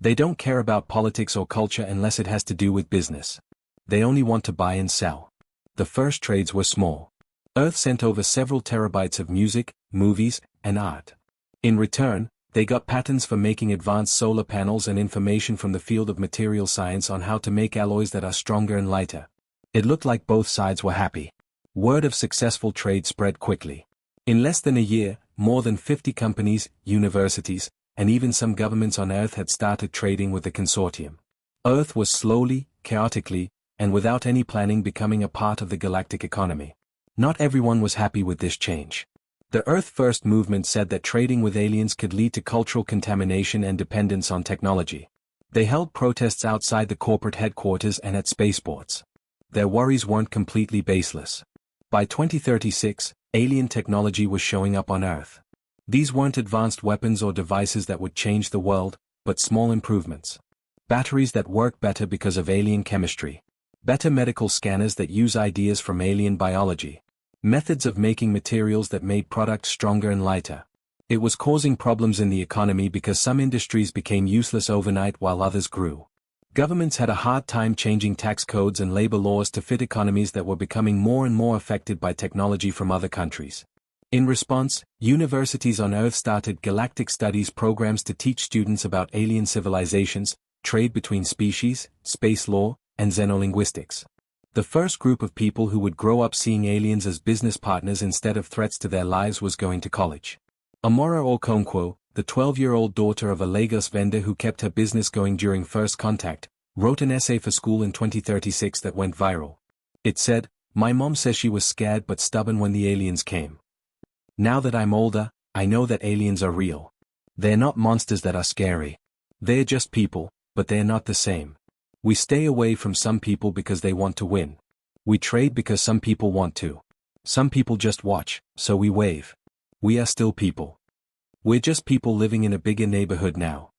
They don't care about politics or culture unless it has to do with business. They only want to buy and sell. The first trades were small. Earth sent over several terabytes of music, movies, and art. In return, they got patents for making advanced solar panels and information from the field of material science on how to make alloys that are stronger and lighter. It looked like both sides were happy. Word of successful trade spread quickly. In less than a year, more than 50 companies, universities, and even some governments on Earth had started trading with the consortium. Earth was slowly, chaotically, and without any planning becoming a part of the galactic economy. Not everyone was happy with this change. The Earth First movement said that trading with aliens could lead to cultural contamination and dependence on technology. They held protests outside the corporate headquarters and at spaceports. Their worries weren't completely baseless. By 2036, alien technology was showing up on Earth. These weren't advanced weapons or devices that would change the world, but small improvements. Batteries that work better because of alien chemistry. Better medical scanners that use ideas from alien biology. Methods of making materials that made products stronger and lighter. It was causing problems in the economy because some industries became useless overnight while others grew. Governments had a hard time changing tax codes and labor laws to fit economies that were becoming more and more affected by technology from other countries. In response, universities on Earth started galactic studies programs to teach students about alien civilizations, trade between species, space law, and xenolinguistics. The first group of people who would grow up seeing aliens as business partners instead of threats to their lives was going to college. Amora Okonkwo, the 12-year-old daughter of a Lagos vendor who kept her business going during first contact, wrote an essay for school in 2036 that went viral. It said, "My mom says she was scared but stubborn when the aliens came. Now that I'm older, I know that aliens are real. They're not monsters that are scary. They're just people, but they're not the same. We stay away from some people because they want to win. We trade because some people want to. Some people just watch, so we wave. We are still people. We're just people living in a bigger neighborhood now."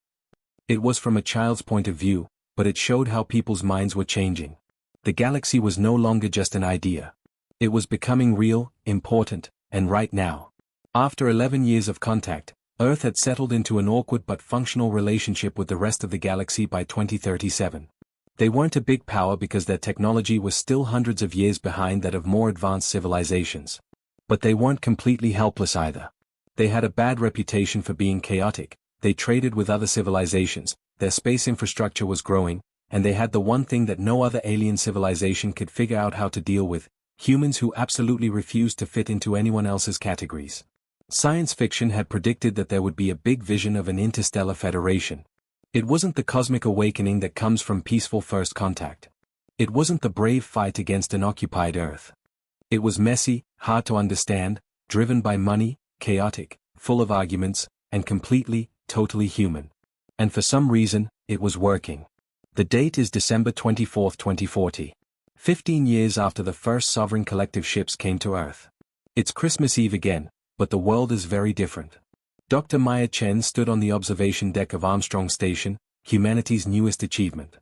It was from a child's point of view, but it showed how people's minds were changing. The galaxy was no longer just an idea. It was becoming real, important, and right now. After 11 years of contact, Earth had settled into an awkward but functional relationship with the rest of the galaxy by 2037. They weren't a big power because their technology was still hundreds of years behind that of more advanced civilizations. But they weren't completely helpless either. They had a bad reputation for being chaotic, they traded with other civilizations, their space infrastructure was growing, and they had the one thing that no other alien civilization could figure out how to deal with: humans who absolutely refused to fit into anyone else's categories. Science fiction had predicted that there would be a big vision of an interstellar federation. It wasn't the cosmic awakening that comes from peaceful first contact. It wasn't the brave fight against an occupied Earth. It was messy, hard to understand, driven by money, chaotic, full of arguments, and completely, totally human. And for some reason, it was working. The date is December 24, 2040. 15 years after the first sovereign collective ships came to Earth. It's Christmas Eve again, but the world is very different. Dr. Maya Chen stood on the observation deck of Armstrong Station, humanity's newest achievement.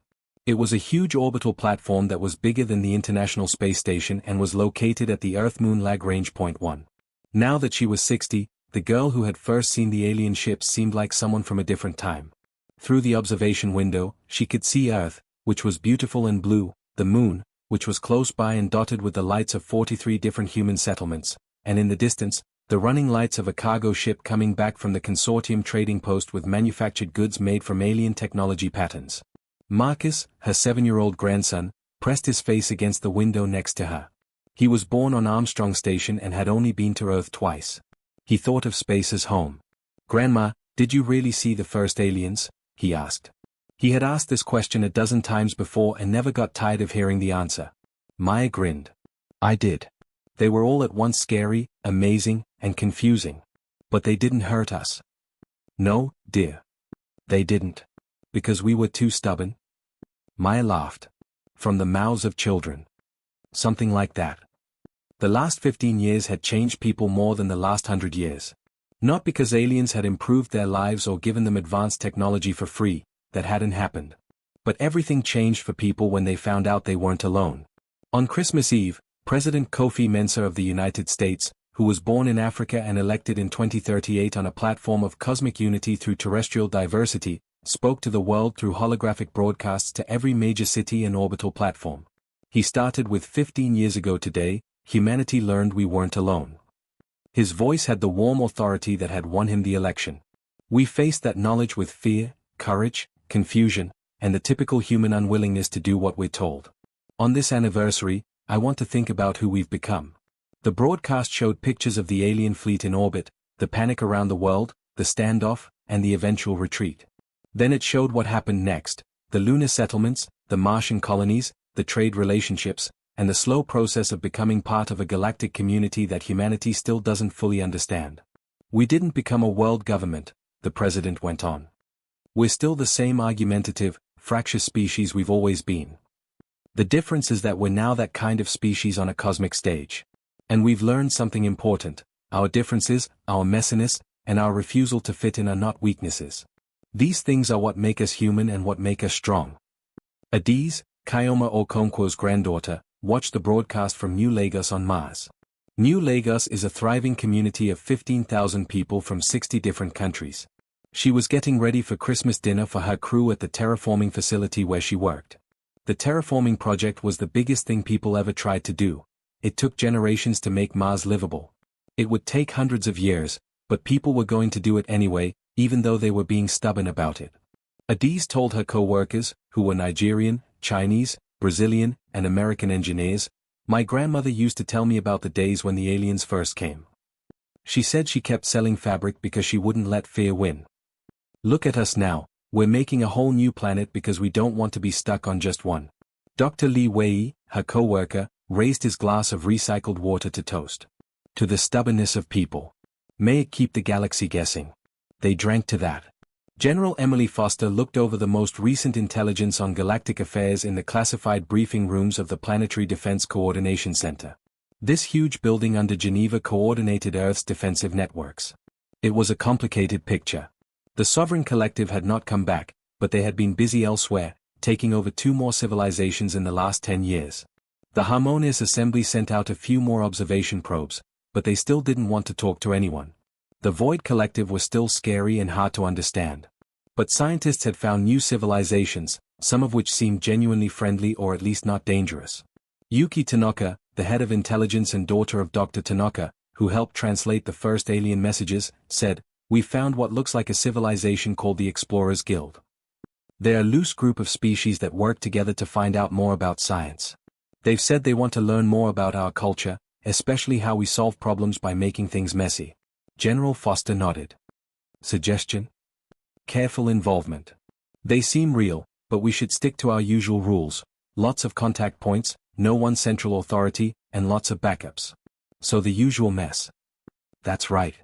It was a huge orbital platform that was bigger than the International Space Station and was located at the Earth-Moon Lagrange Point 1. Now that she was 60, the girl who had first seen the alien ships seemed like someone from a different time. Through the observation window, she could see Earth, which was beautiful and blue, the Moon, which was close by and dotted with the lights of 43 different human settlements, and in the distance, the running lights of a cargo ship coming back from the consortium trading post with manufactured goods made from alien technology patterns. Marcus, her 7-year-old grandson, pressed his face against the window next to her. He was born on Armstrong Station and had only been to Earth twice. He thought of space as home. "Grandma, did you really see the first aliens?" he asked. He had asked this question a dozen times before and never got tired of hearing the answer. Maya grinned. "I did. They were all at once scary, amazing, and confusing. But they didn't hurt us." "No, dear. They didn't. Because we were too stubborn." Maya laughed. "From the mouths of children." Something like that. The last 15 years had changed people more than the last 100 years. Not because aliens had improved their lives or given them advanced technology for free, that hadn't happened. But everything changed for people when they found out they weren't alone. On Christmas Eve, President Kofi Mensa of the United States, who was born in Africa and elected in 2038 on a platform of cosmic unity through terrestrial diversity, spoke to the world through holographic broadcasts to every major city and orbital platform. He started with 15 years ago today, humanity learned we weren't alone. His voice had the warm authority that had won him the election. We faced that knowledge with fear, courage, confusion, and the typical human unwillingness to do what we're told. On this anniversary, I want to think about who we've become. The broadcast showed pictures of the alien fleet in orbit, the panic around the world, the standoff, and the eventual retreat. Then it showed what happened next, the lunar settlements, the Martian colonies, the trade relationships, and the slow process of becoming part of a galactic community that humanity still doesn't fully understand. "We didn't become a world government," the president went on. "We're still the same argumentative, fractious species we've always been. The difference is that we're now that kind of species on a cosmic stage. And we've learned something important: our differences, our messiness, and our refusal to fit in are not weaknesses. These things are what make us human and what make us strong." Adiz, Kayoma Okonkwo's granddaughter, watched the broadcast from New Lagos on Mars. New Lagos is a thriving community of 15,000 people from 60 different countries. She was getting ready for Christmas dinner for her crew at the terraforming facility where she worked. The terraforming project was the biggest thing people ever tried to do. It took generations to make Mars livable. It would take hundreds of years, but people were going to do it anyway, even though they were being stubborn about it. Adiz told her co-workers, who were Nigerian, Chinese, Brazilian, and American engineers, "My grandmother used to tell me about the days when the aliens first came. She said she kept selling fabric because she wouldn't let fear win. Look at us now, we're making a whole new planet because we don't want to be stuck on just one." Dr. Li Wei, her co-worker, raised his glass of recycled water to toast. "To the stubbornness of people. May it keep the galaxy guessing." They drank to that. General Emily Foster looked over the most recent intelligence on galactic affairs in the classified briefing rooms of the Planetary Defense Coordination Center. This huge building under Geneva coordinated Earth's defensive networks. It was a complicated picture. The sovereign collective had not come back, but they had been busy elsewhere, taking over 2 more civilizations in the last 10 years. The Harmonious Assembly sent out a few more observation probes, but they still didn't want to talk to anyone. The Void Collective was still scary and hard to understand. But scientists had found new civilizations, some of which seemed genuinely friendly or at least not dangerous. Yuki Tanaka, the head of intelligence and daughter of Dr. Tanaka, who helped translate the first alien messages, said, "We found what looks like a civilization called the Explorers Guild. They're a loose group of species that work together to find out more about science. They've said they want to learn more about our culture, especially how we solve problems by making things messy." General Foster nodded. "Suggestion? Careful involvement. They seem real, but we should stick to our usual rules. Lots of contact points, no one central authority, and lots of backups. So the usual mess." That's right.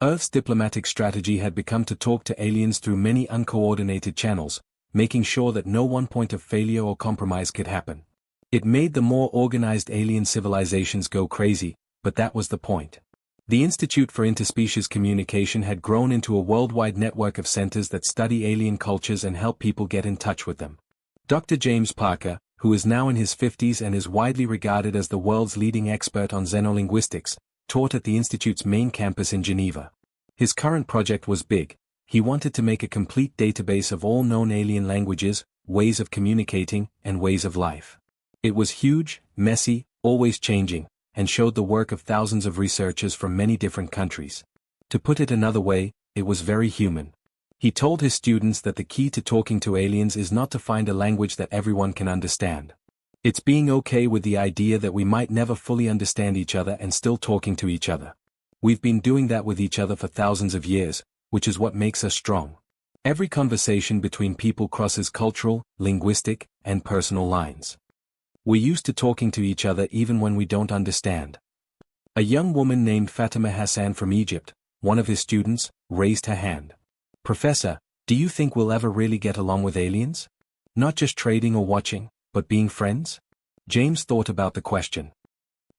Earth's diplomatic strategy had become to talk to aliens through many uncoordinated channels, making sure that no one point of failure or compromise could happen. It made the more organized alien civilizations go crazy, but that was the point. The Institute for Interspecies Communication had grown into a worldwide network of centers that study alien cultures and help people get in touch with them. Dr. James Parker, who is now in his 50s and is widely regarded as the world's leading expert on xenolinguistics, taught at the Institute's main campus in Geneva. His current project was big. He wanted to make a complete database of all known alien languages, ways of communicating, and ways of life. It was huge, messy, always changing, and showed the work of thousands of researchers from many different countries. To put it another way, it was very human. He told his students that the key to talking to aliens is not to find a language that everyone can understand. It's being okay with the idea that we might never fully understand each other and still talking to each other. We've been doing that with each other for thousands of years, which is what makes us strong. Every conversation between people crosses cultural, linguistic, and personal lines. We're used to talking to each other even when we don't understand. A young woman named Fatima Hassan from Egypt, one of his students, raised her hand. Professor, do you think we'll ever really get along with aliens? Not just trading or watching, but being friends? James thought about the question.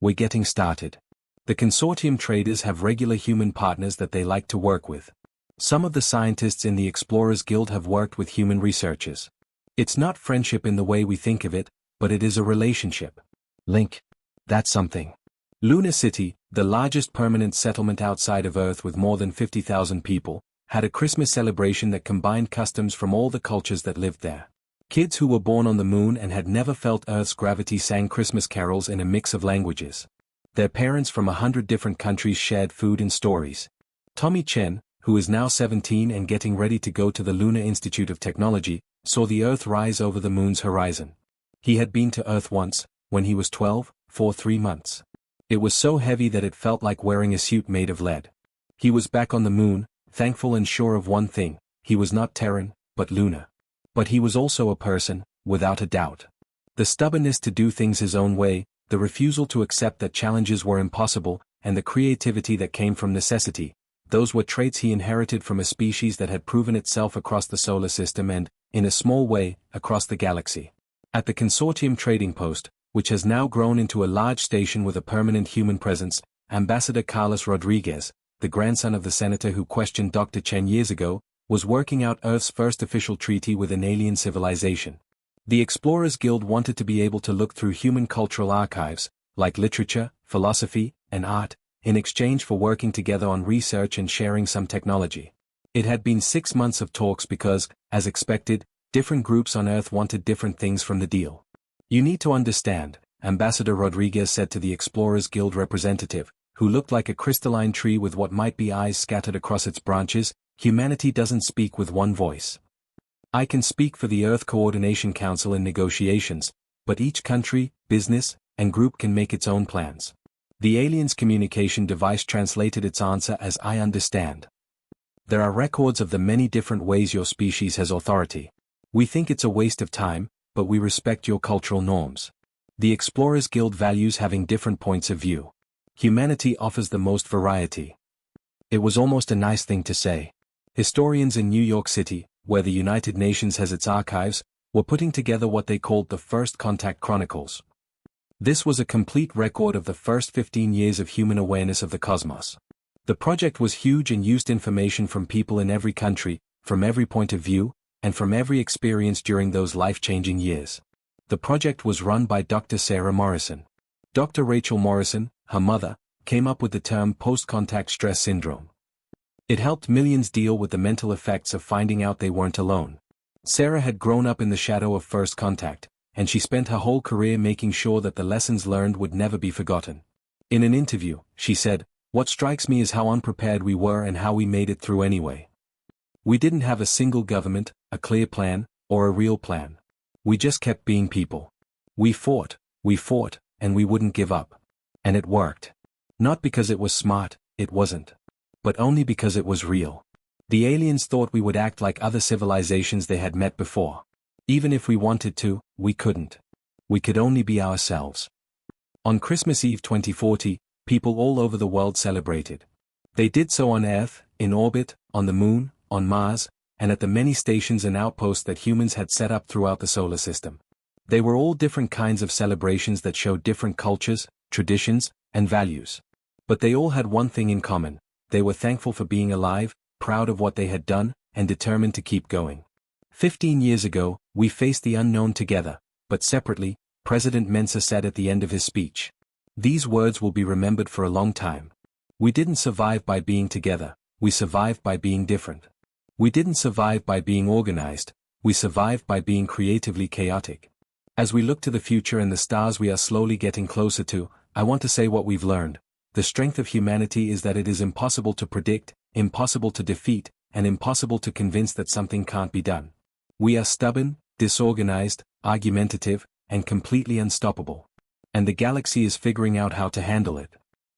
We're getting started. The consortium traders have regular human partners that they like to work with. Some of the scientists in the Explorers Guild have worked with human researchers. It's not friendship in the way we think of it, but it is a relationship. Link. That's something. Luna City, the largest permanent settlement outside of Earth with more than 50,000 people, had a Christmas celebration that combined customs from all the cultures that lived there. Kids who were born on the moon and had never felt Earth's gravity sang Christmas carols in a mix of languages. Their parents from 100 different countries shared food and stories. Tommy Chen, who is now 17 and getting ready to go to the Lunar Institute of Technology, saw the Earth rise over the moon's horizon. He had been to Earth once, when he was 12, for 3 months. It was so heavy that it felt like wearing a suit made of lead. He was back on the moon, thankful and sure of one thing: he was not Terran, but lunar. But he was also a person, without a doubt. The stubbornness to do things his own way, the refusal to accept that challenges were impossible, and the creativity that came from necessity, those were traits he inherited from a species that had proven itself across the solar system and, in a small way, across the galaxy. At the consortium trading post, which has now grown into a large station with a permanent human presence, Ambassador Carlos Rodriguez, the grandson of the senator who questioned Dr. Chen years ago, was working out Earth's first official treaty with an alien civilization. The Explorers Guild wanted to be able to look through human cultural archives, like literature, philosophy, and art, in exchange for working together on research and sharing some technology. It had been 6 months of talks because, as expected, different groups on Earth wanted different things from the deal. You need to understand, Ambassador Rodriguez said to the Explorers Guild representative, who looked like a crystalline tree with what might be eyes scattered across its branches, humanity doesn't speak with one voice. I can speak for the Earth Coordination Council in negotiations, but each country, business, and group can make its own plans. The alien's communication device translated its answer as "I understand. There are records of the many different ways your species has authority. We think it's a waste of time, but we respect your cultural norms. The Explorers Guild values having different points of view. Humanity offers the most variety." It was almost a nice thing to say. Historians in New York City, where the United Nations has its archives, were putting together what they called the First Contact Chronicles. This was a complete record of the first 15 years of human awareness of the cosmos. The project was huge and used information from people in every country, from every point of view, and from every experience during those life-changing years. The project was run by Dr. Sarah Morrison. Dr. Rachel Morrison, her mother, came up with the term post-contact stress syndrome. It helped millions deal with the mental effects of finding out they weren't alone. Sarah had grown up in the shadow of first contact, and she spent her whole career making sure that the lessons learned would never be forgotten. In an interview, she said, "What strikes me is how unprepared we were and how we made it through anyway. We didn't have a single government, a clear plan, or a real plan. We just kept being people. We fought, and we wouldn't give up. And it worked. Not because it was smart, it wasn't. But only because it was real. The aliens thought we would act like other civilizations they had met before. Even if we wanted to, we couldn't. We could only be ourselves." On Christmas Eve 2040, people all over the world celebrated. They did so on Earth, in orbit, on the Moon, on Mars, and at the many stations and outposts that humans had set up throughout the solar system. They were all different kinds of celebrations that showed different cultures, traditions, and values. But they all had one thing in common: they were thankful for being alive, proud of what they had done, and determined to keep going. 15 years ago, we faced the unknown together, but separately, President Mensa said at the end of his speech. These words will be remembered for a long time. We didn't survive by being together, we survived by being different. We didn't survive by being organized, we survived by being creatively chaotic. As we look to the future and the stars we are slowly getting closer to, I want to say what we've learned. The strength of humanity is that it is impossible to predict, impossible to defeat, and impossible to convince that something can't be done. We are stubborn, disorganized, argumentative, and completely unstoppable. And the galaxy is figuring out how to handle it.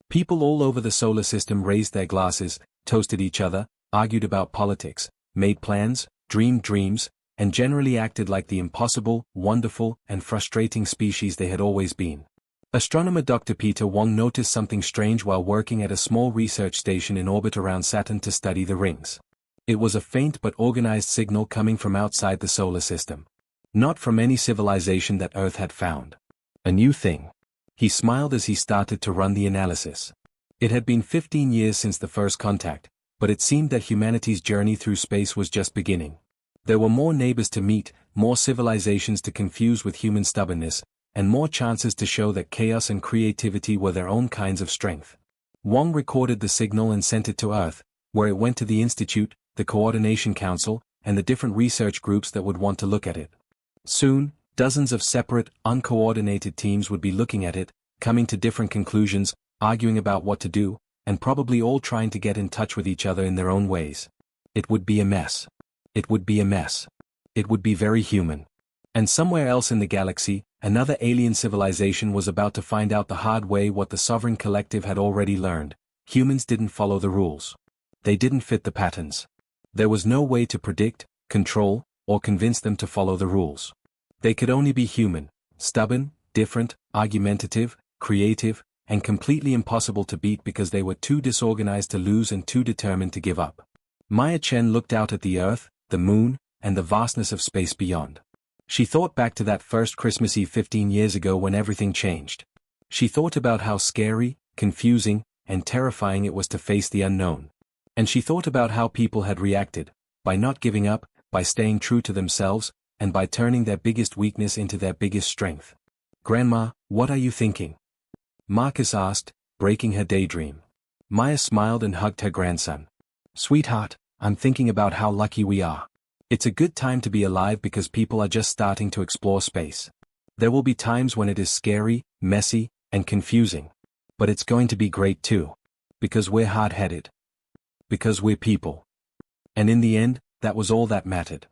People all over the solar system raised their glasses, toasted each other, argued about politics, made plans, dreamed dreams, and generally acted like the impossible, wonderful, and frustrating species they had always been. Astronomer Dr. Peter Wong noticed something strange while working at a small research station in orbit around Saturn to study the rings. It was a faint but organized signal coming from outside the solar system. Not from any civilization that Earth had found. A new thing. He smiled as he started to run the analysis. It had been 15 years since the first contact, but it seemed that humanity's journey through space was just beginning. There were more neighbors to meet, more civilizations to confuse with human stubbornness, and more chances to show that chaos and creativity were their own kinds of strength. Wong recorded the signal and sent it to Earth, where it went to the Institute, the Coordination Council, and the different research groups that would want to look at it. Soon, dozens of separate, uncoordinated teams would be looking at it, coming to different conclusions, arguing about what to do, and probably all trying to get in touch with each other in their own ways. It would be a mess. It would be a mess. It would be very human. And somewhere else in the galaxy, another alien civilization was about to find out the hard way what the Sovereign Collective had already learned. Humans didn't follow the rules. They didn't fit the patterns. There was no way to predict, control, or convince them to follow the rules. They could only be human, stubborn, different, argumentative, creative, and completely impossible to beat because they were too disorganized to lose and too determined to give up. Maya Chen looked out at the Earth, the Moon, and the vastness of space beyond. She thought back to that first Christmas Eve 15 years ago when everything changed. She thought about how scary, confusing, and terrifying it was to face the unknown. And she thought about how people had reacted, by not giving up, by staying true to themselves, and by turning their biggest weakness into their biggest strength. "Grandma, what are you thinking?" Marcus asked, breaking her daydream. Maya smiled and hugged her grandson. "Sweetheart, I'm thinking about how lucky we are. It's a good time to be alive because people are just starting to explore space. There will be times when it is scary, messy, and confusing. But it's going to be great too. Because we're hard-headed. Because we're people." And in the end, that was all that mattered.